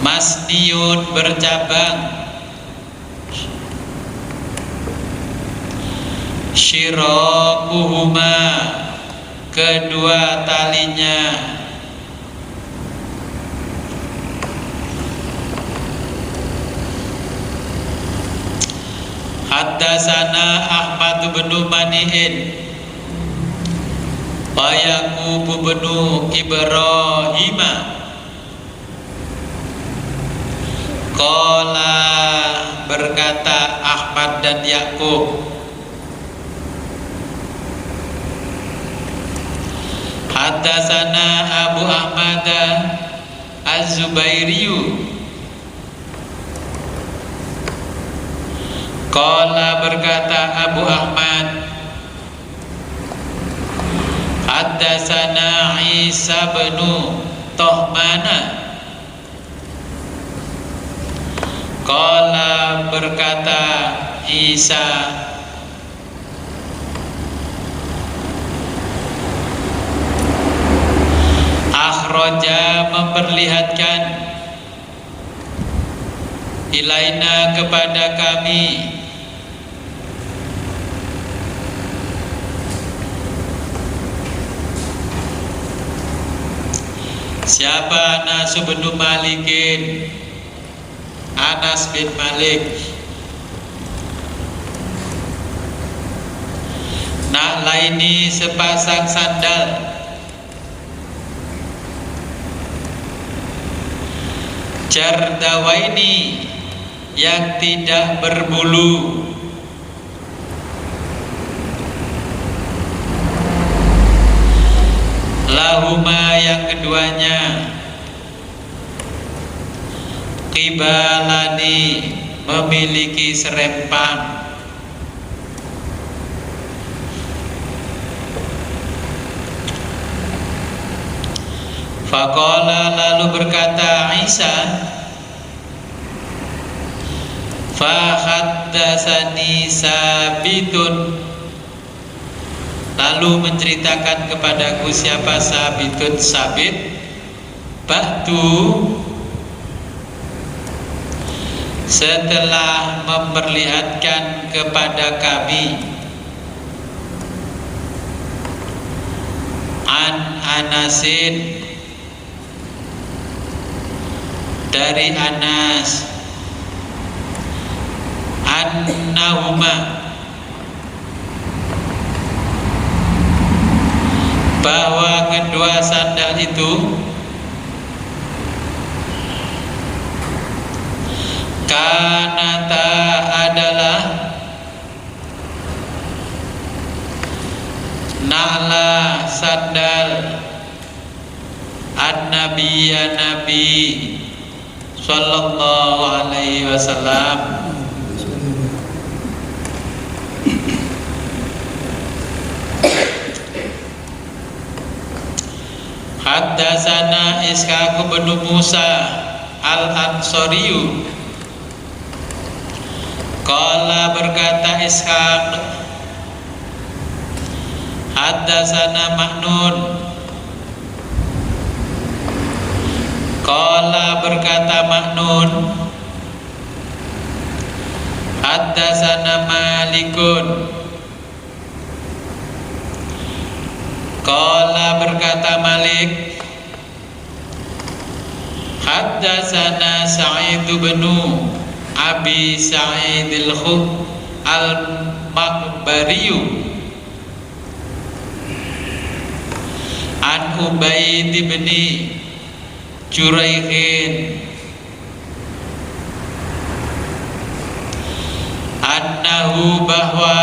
Masniun bercabang, syirakuhuma kedua talinya, haddatsana Ahmad bin Mani'in wa Yaqub bin Ibrahim qala berkata Ahmad dan Yaqub haddatsana Abu Ahmad Az-Zubairiyu qala berkata Abu Ahmad haddatsana Isa bin Tuhmana qala berkata Isa akhraja memperlihatkan ilaina kepada kami siapa Anas bin Malikin Anas bin Malik na'laini sepasang sandal jardawaini yang tidak berbulu lahuma yang keduanya qibalani memiliki serempang. Faqala lalu berkata Isa, fa haddatsani Sabitun, lalu menceritakan kepadaku siapa Sabitun. Sabit ba'du, setelah memperlihatkan kepada kami, an Anasin, dari Anas, annahuma, bahwa kedua sandal itu kanata adalah na'la sandal an-nabiyya nabi sallallahu alaihi wasallam. Haddatsana Ishaq bin Musa al-Ansariyu, qala berkata Ishaq, haddatsana Ma'nun, qala berkata Ma'nun, haddatsana Malikun, qala berkata Malik, haddatsana Sa'id bin Abi Sa'id al-Maqbariyu an Ubaid bin Juraihin annahu, bahwa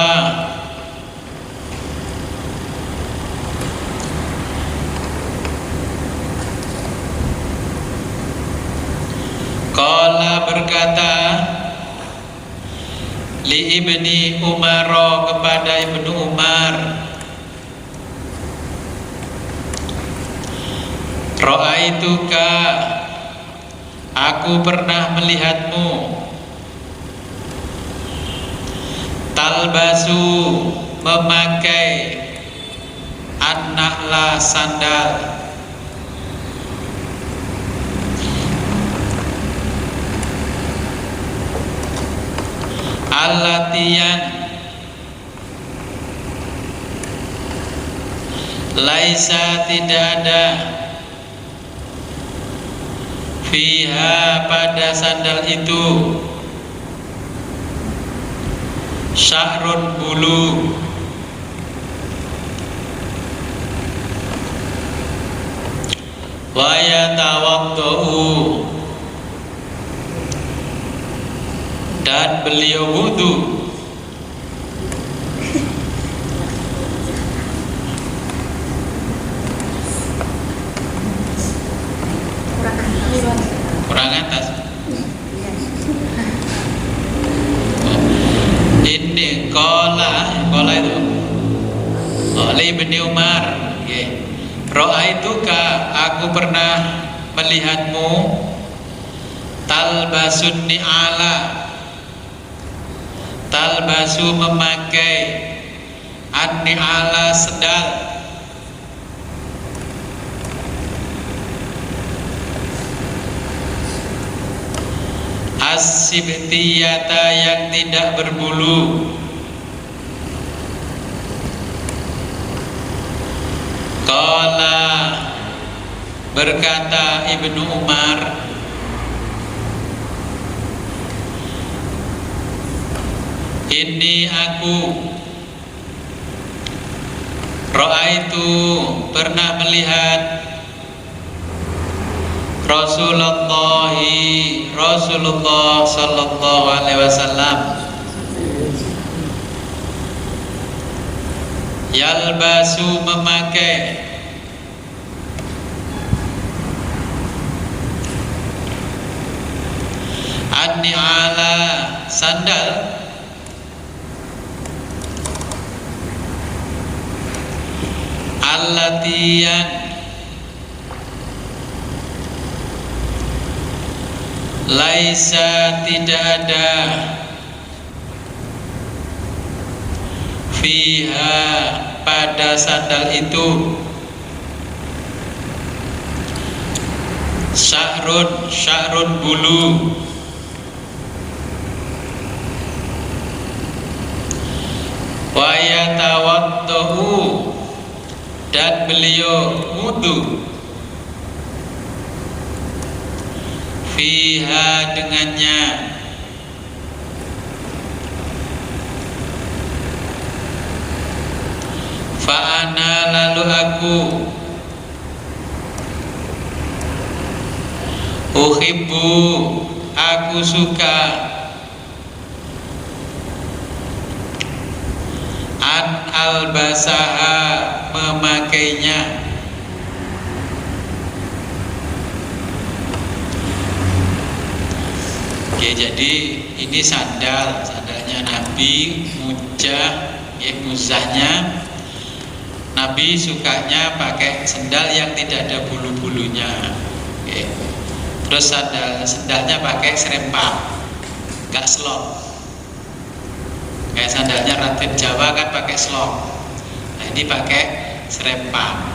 qala berkata li ibni Umar, kepada Ibnu Umar, ra'aituka, aku pernah melihatmu, talbasu, memakai, an-na'la sandal, allatiyan laisa, tidak ada, fiha, pada sandal itu, sya'run, bulu, wa yatawaddau, dan beliau wudu. Kurang atas. Ini kola itu. Oleh Ibni Umar, ra'aituka, aku pernah melihatmu, talbasun ni'ala, talbasu, memakai, an-ni'ala, sendal, as-sibtiyata, yang tidak berbulu. Qala berkata Ibnu Umar, ini aku, ra'aitu, pernah melihat, Rasulullah sallallahu alaihi wasallam, yalbasu, memakai, An-ni'ala sandal, allatiyan laisa tidak ada fiha pada sandal itu sya'run bulu, wa yatawaddahu dan beliau wudu fiha dengannya, fa'ana lalu uhibbu aku suka an albasaha memakainya, oke. Jadi ini sandalnya Nabi, muzahnya. Nabi sukanya pakai sandal yang tidak ada bulu-bulunya, oke. Terus sandalnya pakai serempang, nggak slop. Kayak sandalnya Raden Jawa kan pakai slop. Nah ini pakai serempang.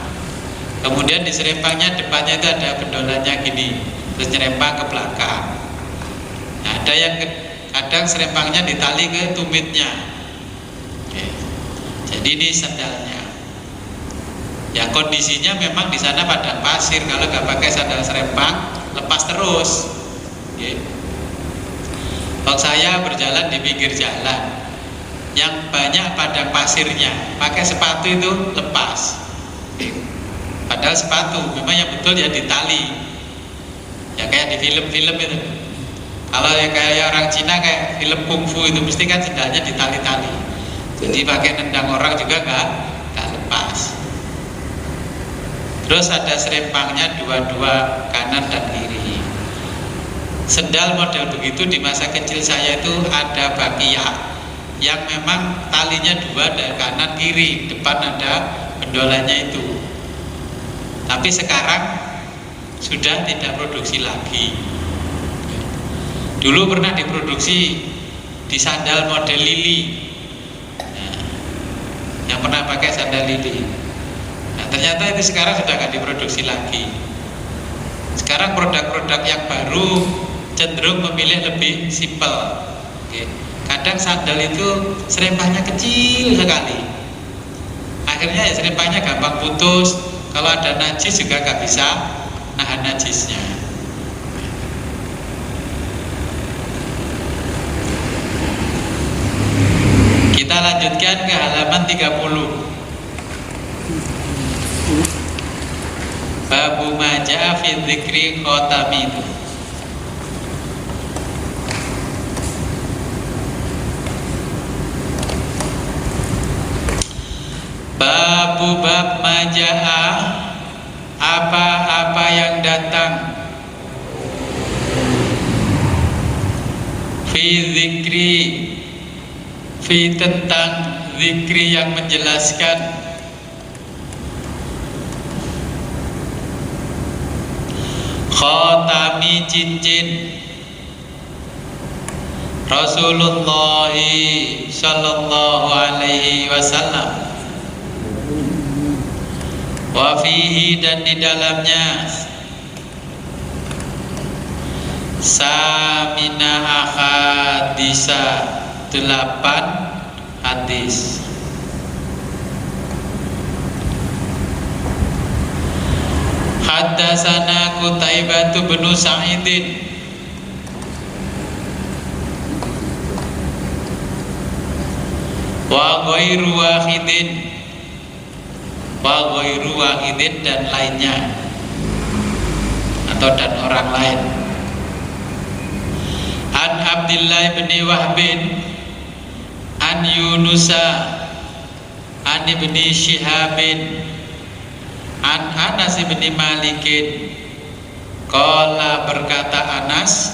Kemudian di serempangnya depannya itu ada bendolannya gini, terus nyerempang ke belakang. Nah, ada yang kadang serempangnya ditali ke tumitnya. Oke. Jadi ini sandalnya. Ya kondisinya memang di sana padang pasir, kalau nggak pakai sandal serempang lepas terus. Oke. Kalau saya berjalan di pinggir jalan yang banyak padang pasirnya, pakai sepatu itu lepas. Oke. Padahal sepatu memang yang betul ya ditali. Ya kayak di film-film itu. Kalau ya kayak orang Cina kayak film kungfu itu mesti kan sandalnya ditali-tali. Jadi pakai nendang orang juga nggak lepas. Terus ada serempangnya dua-dua, kanan dan kiri. Sendal model begitu di masa kecil saya itu ada bakiyah yang memang talinya dua, dari kanan kiri, depan ada bendolannya itu. Tapi sekarang sudah tidak produksi lagi. Dulu pernah diproduksi di sandal model lili, yang pernah pakai sandal lili. Nah, ternyata itu sekarang sudah nggak diproduksi lagi. Sekarang produk-produk yang baru cenderung memilih lebih simpel. Oke. Kadang sandal itu serempangnya kecil sekali. Akhirnya ya serempangnya gampang putus. Kalau ada najis juga nggak bisa nahan najisnya. Kita lanjutkan ke halaman 30. Babu maja'a fi dzikri khotami. Babu bab maja'a, apa-apa yang datang fi dzikri, fi tentang zikri yang menjelaskan khotami cincin Rasulullah sallallahu alaihi wasallam, wa fihi dan di dalamnya samina ahadisa 8 hadis. Haddatsana Qutaibah bin Sa'idin wa ghairu wahidin dan lainnya, atau dan orang lain. An Abdillah bin Wahbin an Yunusa an ibni Shihabin an Anas bin Malikin qala, berkata Anas,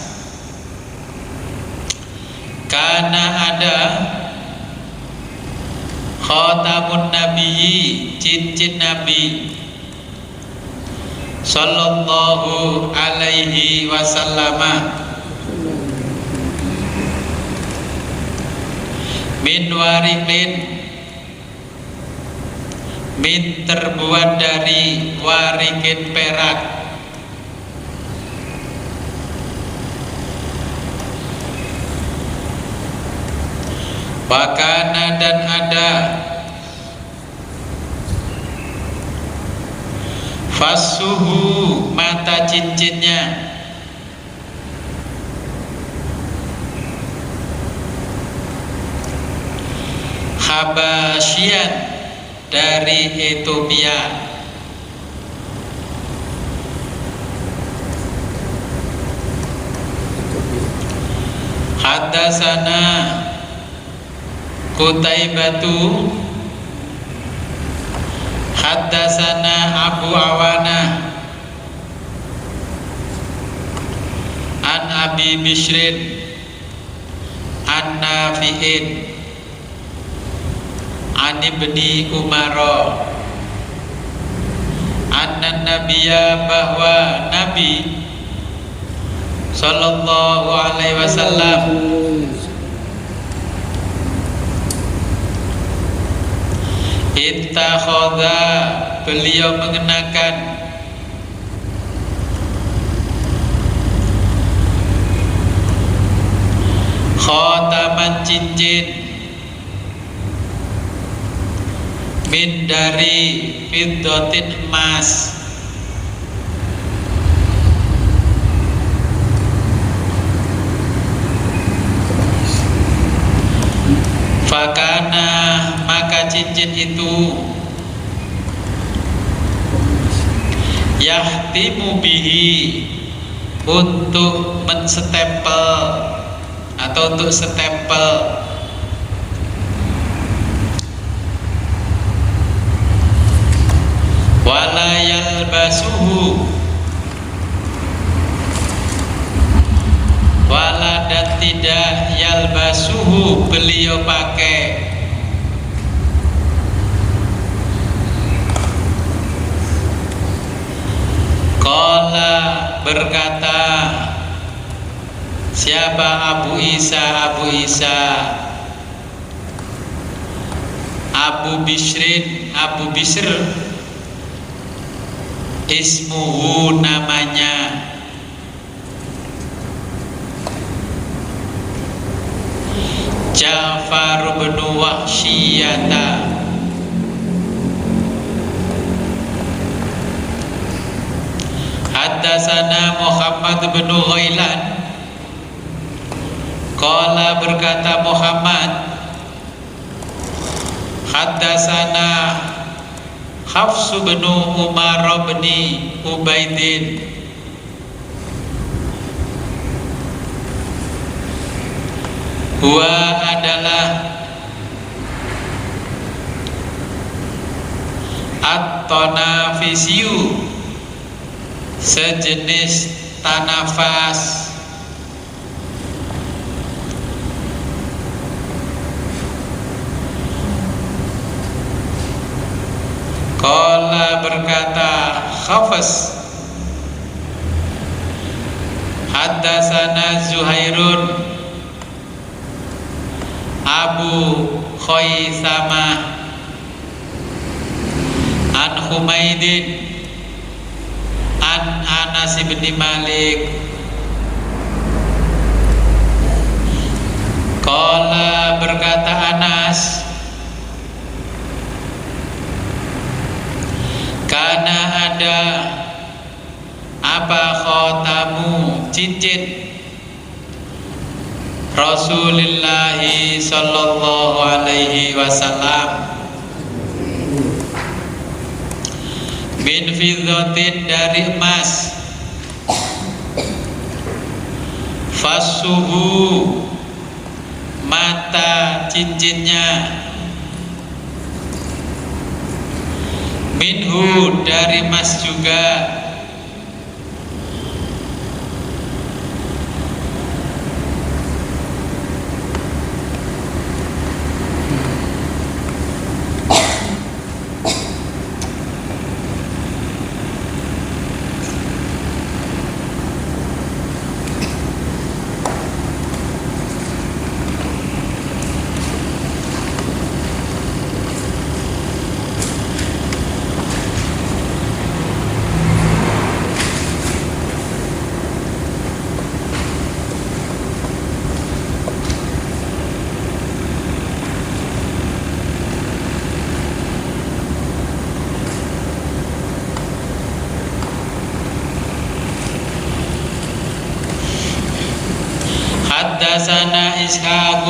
Karena ada khatamun nabiyyi, cincin nabi sallallahu alaihi wasallam, min wariqin, min terbuat dari warikin perak, wakana dan ada fasuhu mata cincinnya, Habasyian dari Ethiopia, Hadatsana Qutaibatu, Hadatsana Abu Awana, an Abi Bishrin, an Nafi'in, an Ibni Umar, anna Nabiya, bahwa Nabi sallallahu alaihi wasallam ittakhadha, beliau mengenakan khataman, cincin, min dari fiddatin, emas, fakana, maka cincin itu yahtimu bihi, untuk menstempel atau untuk stempel, wala yalbasuhu, wala dan tidak yalbasuhu, beliau pakai, qala, berkata siapa? Abu Isa, Abu Isa, Abu Bishrin, Abu Bishr, ismuhu, namanya, Ja'far bin Wahsyiyata, Hadatsana Muhammad bin Ghailan, qala, berkata Muhammad, Hadatsana Hafs bin Umar bin Ubaidin, huwa adalah at-tanafisiyu, sejenis tanafas, qala, berkata Khafas, Hadatsana Zuhairun, Abu Khaisamah, an Humaidin, an Anas bin Malik, qala, berkata Anas, karena ada apa? Khotamu, cincin Rasulullah sallallahu alaihi wasallam, min fiddatin, dari emas, fasuhu, mata cincinnya, minhu, dari emas juga, Haddatsana Ishaq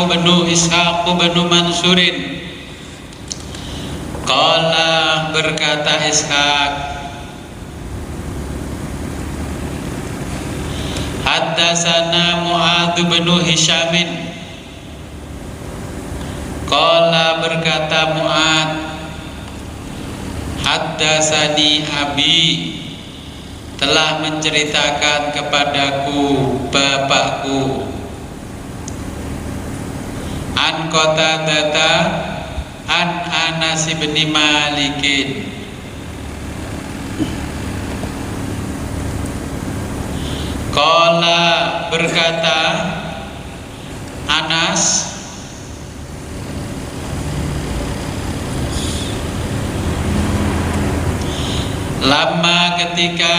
bin Mansurin. Qala berkata Ishaq, haddatsana Mu'adz bin Hisyamin. Qala berkata Mu'adz, haddatsani abi, telah menceritakan kepadaku bapakku. An Qatadah an Anas bin Malikin. Qala berkata Anas, lama ketika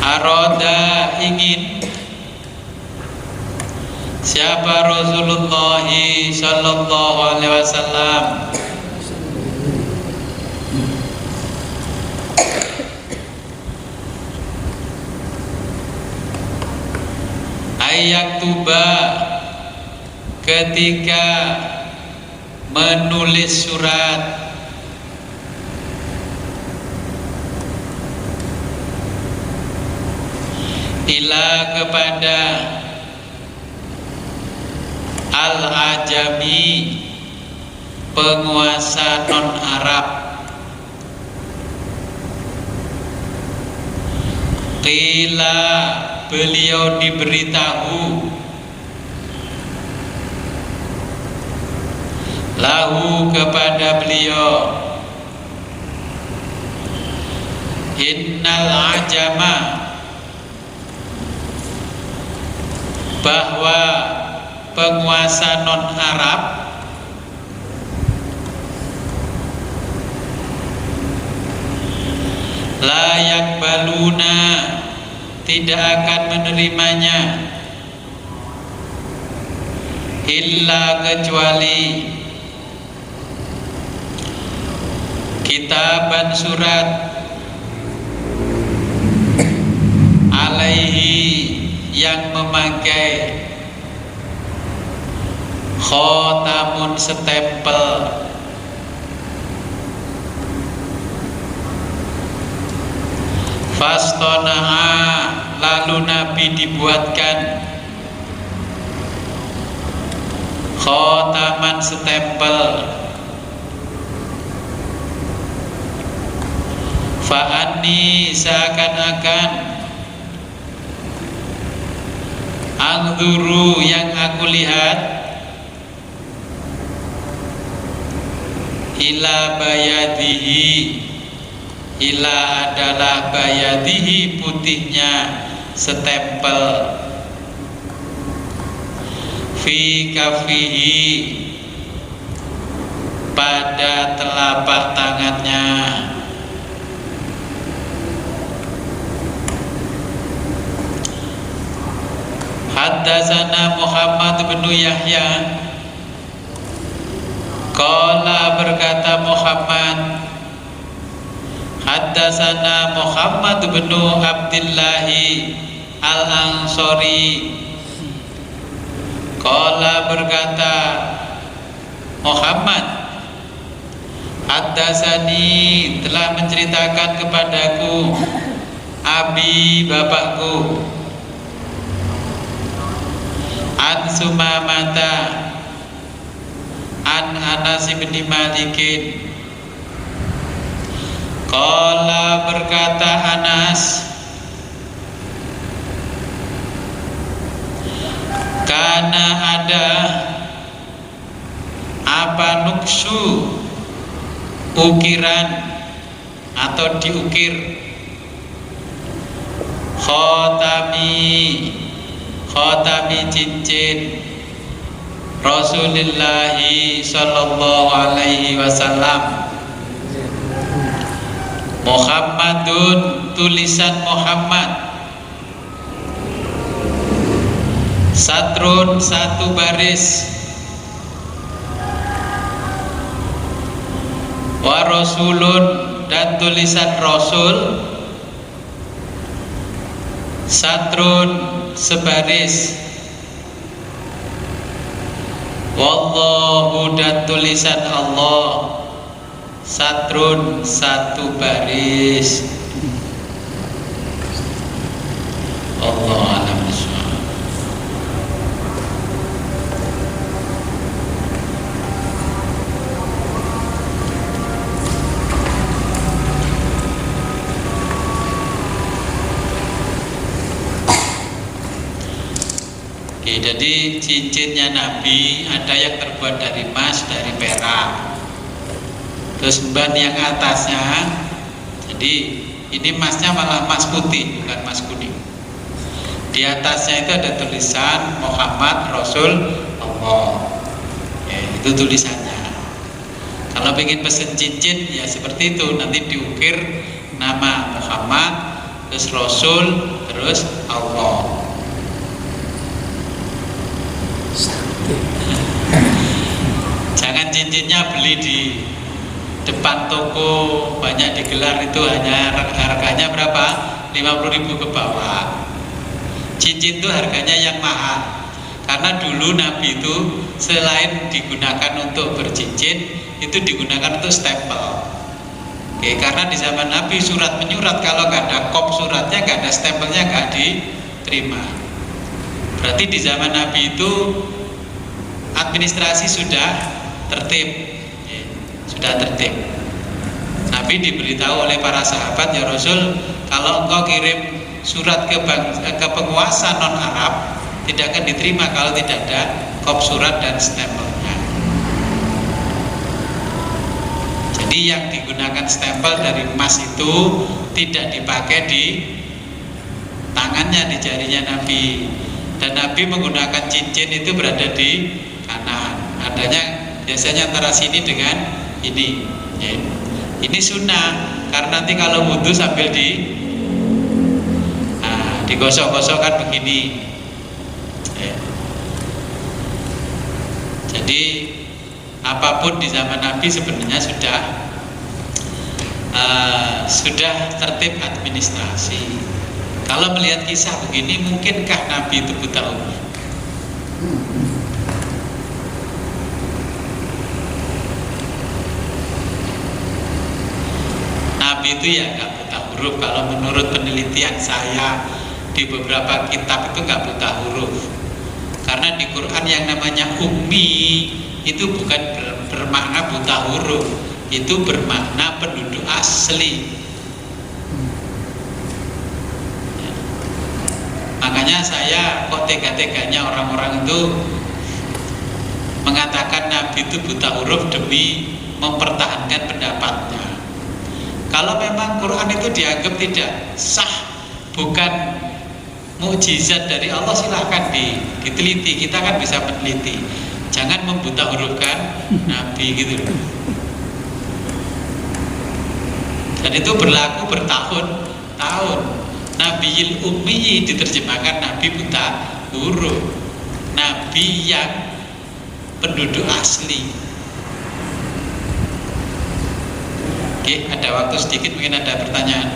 aroda ingin siapa Rasulullah sallallahu alaihi wasallam ayak tuba, ketika menulis surat ila kepada al-ajami, penguasa non-Arab. Qila, beliau diberitahu, lahu kepada beliau, innal ajama, bahwa penguasa non-Arab layak baluna, tidak akan menerimanya, illa kecuali kitaban surat alaihi, yang memakai khotamun, stempel, fastonaha, lalu Nabi dibuatkan khotaman, stempel, fa'anni, seakan-akan angduru, yang aku lihat, ila bayadihi, ila adalah bayadihi, putihnya stempel, fi kafihi, pada telapak tangannya. Haddatsana Muhammad bin Yahya. Qala berkata Muhammad, haddatsana Muhammad bin Abdullah al-Ansari. Qala berkata Muhammad, haddatsani, telah menceritakan kepadaku, abi, bapakku, an Sumamata, an Anas bin Malikin. Qala berkata Anas, karena ada apa nuksu, ukiran atau diukir, khotami cincin Rasulullah sallallahu alaihi wasallam. Muhammadun, tulisan Muhammad, satrun, satu baris, wa rasulun, dan tulisan Rasul, Satrun sebaris. Wallahu dan tulisan Allah. Satrun satu baris. Allah alam bisawab. Oke, jadi cincinnya Nabi ada yang terbuat dari emas, dari perak. Terus ban yang atasnya, jadi ini emasnya malah emas putih, bukan emas kuning. Di atasnya itu ada tulisan Muhammad Rasul Allah. Ya, itu tulisannya. Kalau pengen pesen cincin ya seperti itu, nanti diukir nama Muhammad, terus Rasul, terus Allah. Jangan cincinnya beli di depan toko, banyak digelar, itu hanya harganya berapa? 50.000 ke bawah. Cincin itu harganya yang mahal. Karena dulu Nabi itu selain digunakan untuk bercincin, itu digunakan untuk stempel. Oke, karena di zaman Nabi surat menyurat, kalau nggak ada kop suratnya, nggak ada stempelnya, nggak diterima. Berarti di zaman Nabi itu administrasi sudah tertib, ya, sudah tertib. Nabi diberitahu oleh para sahabat, ya Rasul, kalau engkau kirim surat ke penguasa non Arab, tidak akan diterima kalau tidak ada kop surat dan stempelnya. Jadi yang digunakan stempel dari emas itu tidak dipakai di tangannya, di jarinya Nabi. Dan Nabi menggunakan cincin itu berada di kanan, adanya biasanya antara sini dengan ini, ya. Ini sunnah, karena nanti kalau wudhu sambil digosok-gosok kan begini, ya. Jadi apapun di zaman Nabi sebenarnya sudah tertib administrasi. Kalau melihat kisah begini, mungkinkah Nabi itu buta huruf? Nabi itu ya nggak buta huruf. Kalau menurut penelitian saya di beberapa kitab itu nggak buta huruf. Karena di Quran yang namanya ummi itu bukan bermakna buta huruf, itu bermakna penduduk asli. Makanya saya kok tega-teganya orang-orang itu mengatakan Nabi itu buta huruf demi mempertahankan pendapatnya. Kalau memang Quran itu dianggap tidak sah, bukan mukjizat dari Allah, silahkan diteliti. Kita kan bisa meneliti. Jangan membuta hurufkan Nabi gitu loh. Dan itu berlaku bertahun-tahun. Nabiil ummi diterjemahkan Nabi buta huruf, Nabi yang penduduk asli. Oke, ada waktu sedikit, mungkin ada pertanyaan.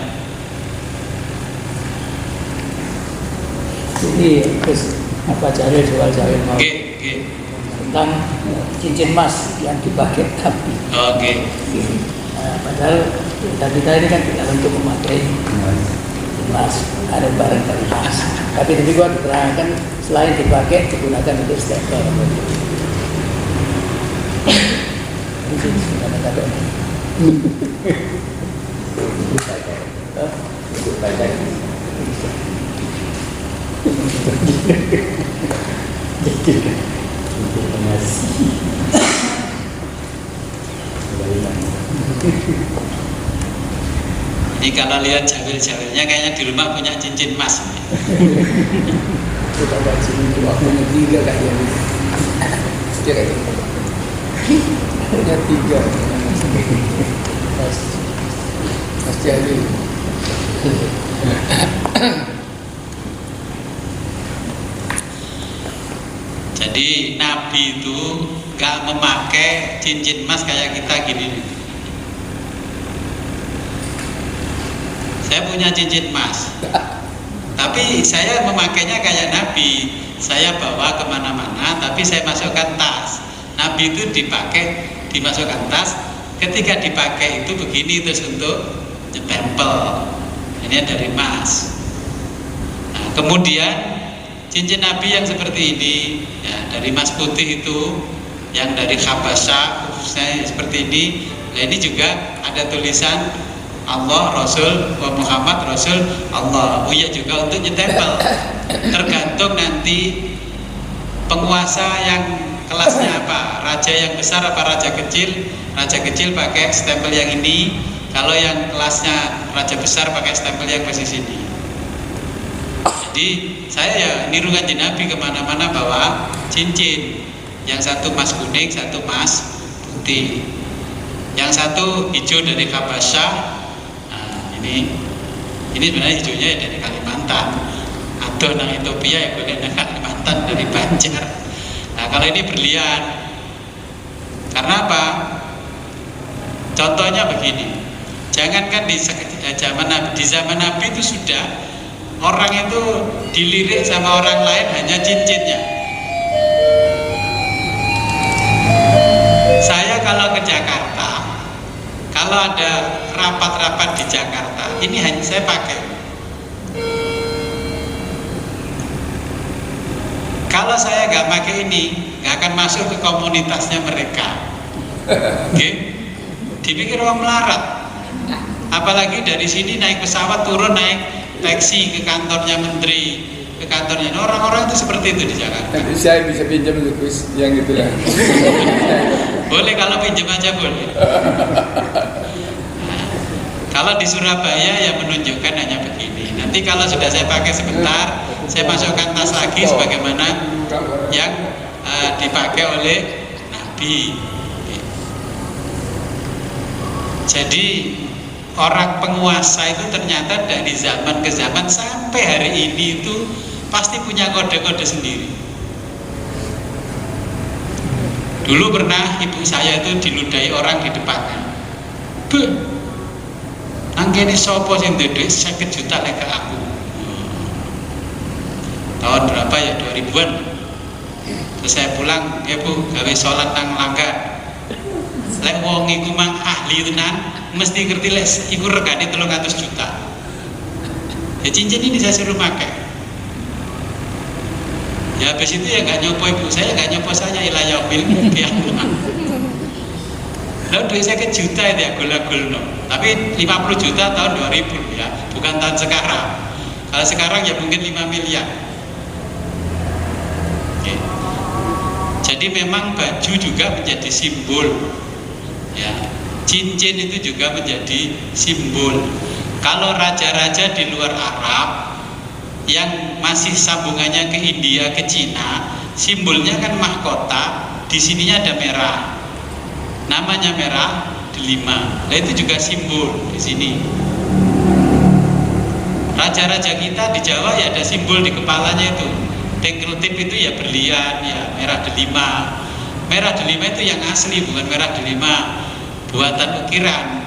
Jadi terus apa cara jual-jual mau tentang cincin emas yang dipakai Nabi. Oke. Padahal kita ini kan tidak untuk memakai emas, ada barang dari emas. Tapi gua diterangkan selain dipakai digunakan untuk stempel. Ini sudah ada. Jadi kalau lihat jawil-jawilnya kayaknya di rumah punya cincin emas. Kita baca ini waktunya 3 kayaknya. Ada 3. Mas Jali. Jadi Nabi itu gak memakai cincin emas kayak kita gini. Saya punya cincin emas. Tapi saya memakainya kayak Nabi. Saya bawa kemana-mana, tapi saya masukkan tas. Nabi itu dimasukkan tas. Ketika dipakai itu begini terus untuk nyetempel. Ini dari emas. Nah, kemudian cincin Nabi yang seperti ini, ya, dari emas putih itu, yang dari Habasyah khususnya seperti ini. Nah, ini juga ada tulisan Allah Rasul wa Muhammad Rasul Allah. Oh iya, juga untuk nyetempel. Tergantung nanti penguasa yang kelasnya apa, raja yang besar apa raja kecil. Raja kecil pakai stempel yang ini, kalau yang kelasnya raja besar pakai stempel yang persis ini. Jadi saya ya niru Kanjeng Nabi kemana-mana bawa cincin, yang satu emas kuning, satu emas putih, yang satu hijau dari Habasyah. Nah, ini sebenarnya hijaunya ya dari Kalimantan, atau nang Ethiopia ya boleh nang Kalimantan dari Banjar. Nah, kalau ini berlian, karena apa? Contohnya begini, jangankan di zaman Nabi itu sudah orang itu dilirik sama orang lain hanya cincinnya. Saya kalau ke Jakarta, kalau ada rapat-rapat di Jakarta, ini hanya saya pakai. Kalau saya nggak pakai ini, nggak akan masuk ke komunitasnya mereka. Oke? Dipikir orang melarat. Apalagi dari sini naik pesawat, turun naik taksi ke kantornya menteri, ke kantornya orang-orang itu seperti itu di Jakarta. Nanti saya bisa pinjam Gus yang itulah. Boleh, kalau pinjam aja boleh. Nah, kalau di Surabaya ya menunjukkan hanya begini. Nanti kalau sudah saya pakai sebentar, saya masukkan tas lagi sebagaimana yang dipakai oleh Nabi. Jadi orang penguasa itu ternyata dari zaman ke zaman sampai hari ini itu pasti punya kode-kode sendiri. Dulu pernah ibu saya itu diludahi orang di depannya. Bu, nangkene sopo sing duwe 50 juta lek aku. Tahun berapa ya, 2000-an. Terus saya pulang, ya Bu, gawe sholat nang langgar. Lek wong iku mang ahli tenan, mesti ngerti lek iku regane 300 juta. Ya cincin ini saya suruh pakai. Ya habis itu ya nggak nyopo ibu saya, nggak nyopo saya ilayahil kiamat. Lalu duit saya ke juta itu ya gula-gula. Tapi 50 juta tahun 2000 ya, bukan tahun sekarang. Kalau sekarang ya mungkin 5 miliar. Oke. Jadi memang baju juga menjadi simbol. Ya, cincin itu juga menjadi simbol. Kalau raja-raja di luar Arab yang masih sambungannya ke India, ke Cina, simbolnya kan mahkota, di sininya ada merah, namanya merah delima. Nah itu juga simbol di sini. Raja-raja kita di Jawa ya ada simbol di kepalanya itu. Tengkeltip itu ya berlian, ya merah delima. Merah delima itu yang asli, bukan merah delima buatan ukiran.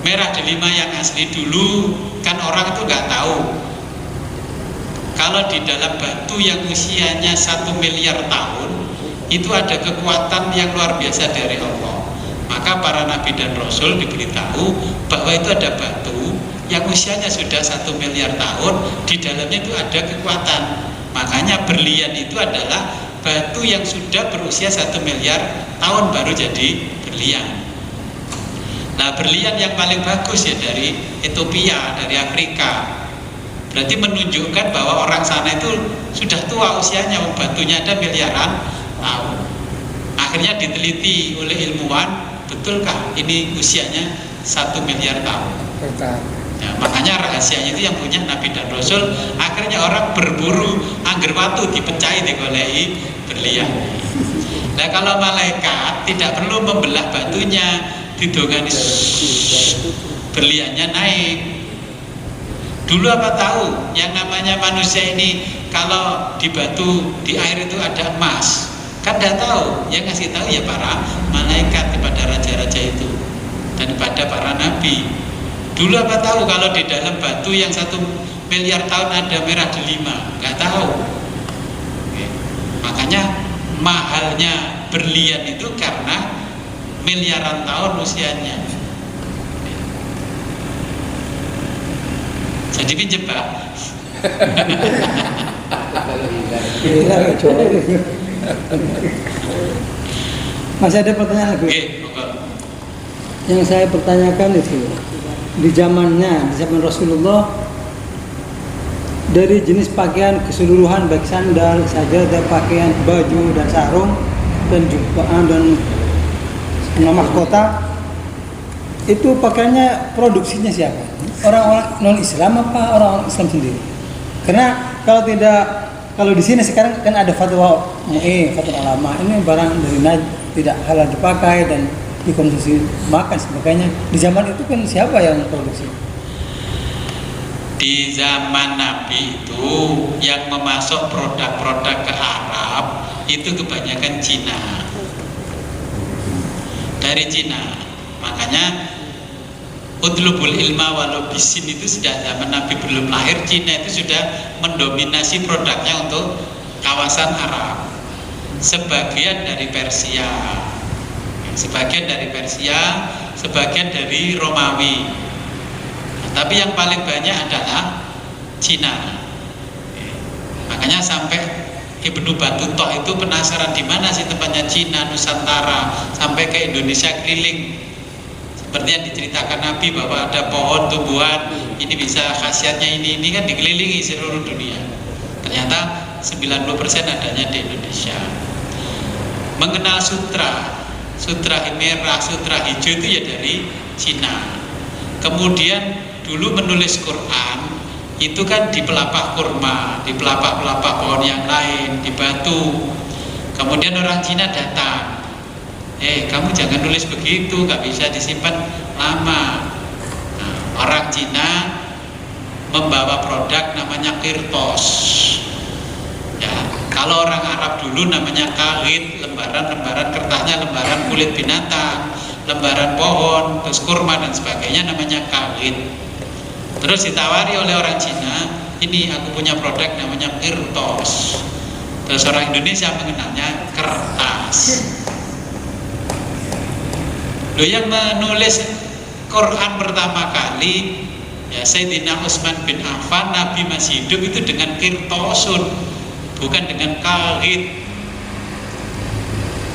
Merah delima yang asli dulu kan orang itu nggak tahu kalau di dalam batu yang usianya 1 miliar tahun itu ada kekuatan yang luar biasa dari Allah. Maka para nabi dan rasul diberitahu bahwa itu ada batu yang usianya sudah 1 miliar tahun, di dalamnya itu ada kekuatan. Makanya berlian itu adalah batu yang sudah berusia 1 miliar tahun baru jadi berlian. Nah, berlian yang paling bagus ya dari Ethiopia, dari Afrika. Berarti menunjukkan bahwa orang sana itu sudah tua usianya, batunya ada miliaran tahun. Akhirnya diteliti oleh ilmuwan, betulkah ini usianya 1 miliar tahun? Ya, makanya rahasianya itu yang punya Nabi dan Rasul. Akhirnya orang berburu angger watu dipecahi digolei berlian. Nah kalau malaikat tidak perlu membelah batunya, didongani berliannya naik. Dulu apa tahu yang namanya manusia ini kalau di batu, di air itu ada emas? Kan tidak tahu. Yang ngasih tahu ya para malaikat kepada raja-raja itu dan kepada para nabi. Dulu apa tahu kalau di dalam batu yang 1 miliar tahun ada merah delima? Nggak tahu. Oke. Makanya mahalnya berlian itu karena miliaran tahun usianya. Jadi pinjem Pak. Masih ada pertanyaan lagi? Oke, pokok. Yang saya pertanyakan itu di zaman Rasulullah, dari jenis pakaian keseluruhan baik sandal, sajadah, pakaian, baju dan sarung dan jumpaan dan mahkota, itu pakaiannya produksinya siapa? Orang-orang non Islam apa orang-orang Islam sendiri? Karena kalau di sini sekarang kan ada fatwa MUI, fatwa ulama, ini barang dari najd tidak halal dipakai dan dikonsumsi makan sebagainya. Di zaman itu kan siapa yang produksi? Di zaman Nabi itu yang memasok produk-produk ke Arab itu kebanyakan Cina. Dari Cina. Makanya utlubul ilma walau bisin itu sejak zaman Nabi belum lahir, Cina itu sudah mendominasi produknya untuk kawasan Arab. Sebagian dari Persia, sebagian dari Romawi. Tapi yang paling banyak adalah Cina. Makanya sampai Ibnu Battuta itu penasaran di mana sih tempatnya Cina, Nusantara, sampai ke Indonesia keliling. Seperti yang diceritakan Nabi bahwa ada pohon tumbuhan, ini bisa khasiatnya ini kan dikelilingi seluruh dunia. Ternyata 90% adanya di Indonesia. Mengenal sutra merah, sutra hijau itu ya dari Cina. Kemudian dulu menulis Quran itu kan di pelepah kurma, di pelepah-pelepah pohon yang lain, di batu. Kemudian orang Cina datang, kamu jangan nulis begitu, nggak bisa disimpan lama. Nah, orang Cina membawa produk namanya kirtos. Ya, kalau orang Arab dulu namanya kahit, lembaran-lembaran kertasnya, lembaran kulit binatang, lembaran pohon, terus kurma dan sebagainya namanya kahit. Terus ditawari oleh orang Cina, ini aku punya produk namanya kirtos. Terus orang Indonesia mengenalnya kertas. Loh, yang menulis Quran pertama kali ya Sayyidina Utsman bin Affan, Nabi masih hidup itu dengan kirtosun, bukan dengan kahit.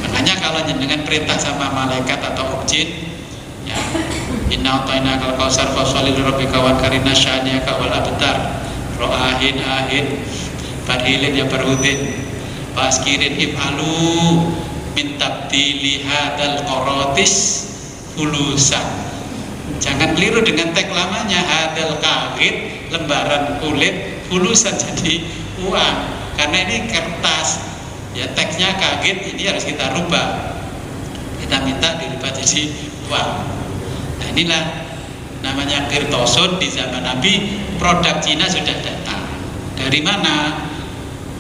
Makanya kalau dengan perintah sama malaikat atau jin, ya inna a'tainakal kautsar fasholli lirabbika wanhar syani'aka wal abtar ro'ahin ahin barhilin ya barhudin paskirin if'alu min tabdili hadal qaratis fulusan. Jangan keliru dengan tag lamanya hadal kahit, lembaran kulit, fulusan jadi uang, karena ini kertas ya, teksnya kahit, ini harus kita rubah, kita minta dirubah jadi uang. Nah, inilah namanya kirtosun. Di zaman Nabi produk Cina sudah datang. Dari mana?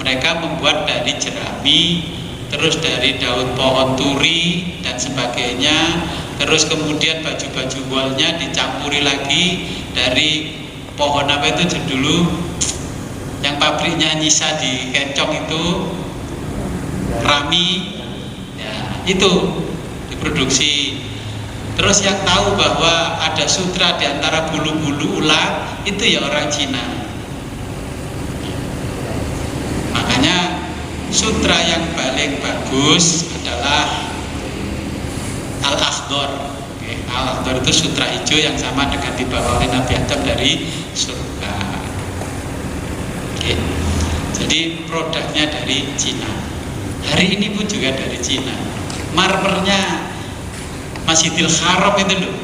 Mereka membuat dari jerami, terus dari daun pohon turi dan sebagainya. Terus kemudian baju-baju wolnya dicampuri lagi dari pohon apa itu dulu yang pabriknya Nyisa di Kencong itu, rami ya, itu diproduksi. Terus yang tahu bahwa ada sutra di antara bulu-bulu ular itu ya orang Cina. Makanya sutra yang paling bagus adalah Al-Akhdar. Al-Akhdar itu sutra hijau yang sama dengan dibawa oleh Nabi Adam dari surga. Jadi produknya dari Cina. Hari ini pun juga dari Cina. Marmernya Masjidil Haram itu loh,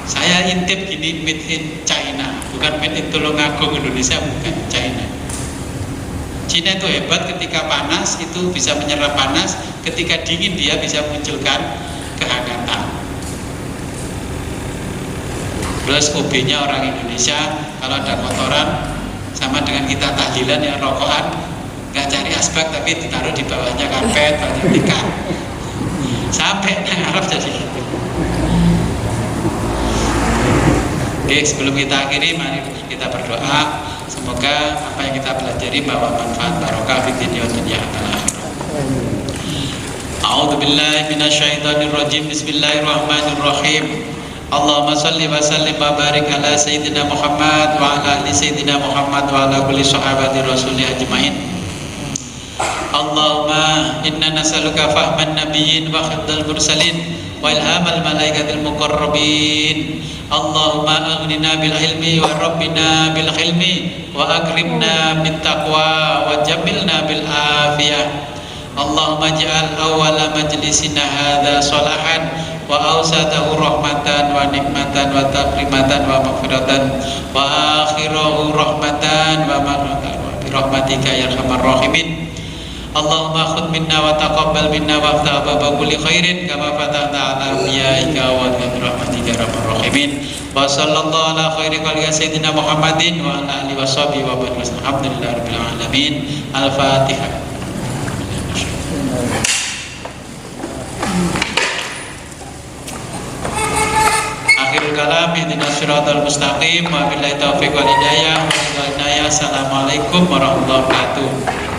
saya intip gini, made in China, bukan made in Tulungagung Indonesia, bukan, China. Cina itu hebat, ketika panas itu bisa menyerap panas, ketika dingin dia bisa munculkan kehangatan. Plus OB-nya orang Indonesia, kalau ada kotoran sama dengan kita tahlilan ya, rokokan nggak cari asbak tapi ditaruh di bawahnya karpet, banyak tikar sampai nang Arab jadi gitu. Oke, sebelum kita akhiri, mari kita berdoa. Semoga apa yang kita pelajari bawa manfaat barokah di dunia dan akhirat. A'udzu billahi minasyaitonir rajim. Bismillahirrahmanirrahim. Allahumma shalli wa sallim wa barik ala sayyidina Muhammad wa ala ali sayyidina Muhammad wa ala kulli sahabati rasulih ajmain. Allahumma inna nas'aluka fahman nabiyyin wa hifdzal mursalin wa ilhamal malaikatil muqarrabin. Allahumma aghnina bil ilmi wa rabbina bil hilmi wa akrimna bit taqwa wa jamilna bil afiyah. Allahumma ij'al awwala majlisina hadza salahan wa awsatahu rahmatan wa nikmatan wa takrimatan wa maghfiratan wa akhirahu rahmatan wa maghfiratan wa bi rahmatika ya arhamar rahimin. Allahumma khudh minna wa taqabbal minna wa aftah baba kulli khairin kama fatahta ala anbiya'ika wa bi rahmatika ya arhamar rahimin. Wa sallallahu ala khairi khalqi sayyidina Muhammadin wa ala alihi washabihi wa barik. Alhamdulillahirabbil alamin. Al-Fatihah. Akhirul kalam, ihdinas siratal mustaqim, wa billahi taufiq wal hidayah. Assalamualaikum warahmatullahi wabarakatuh.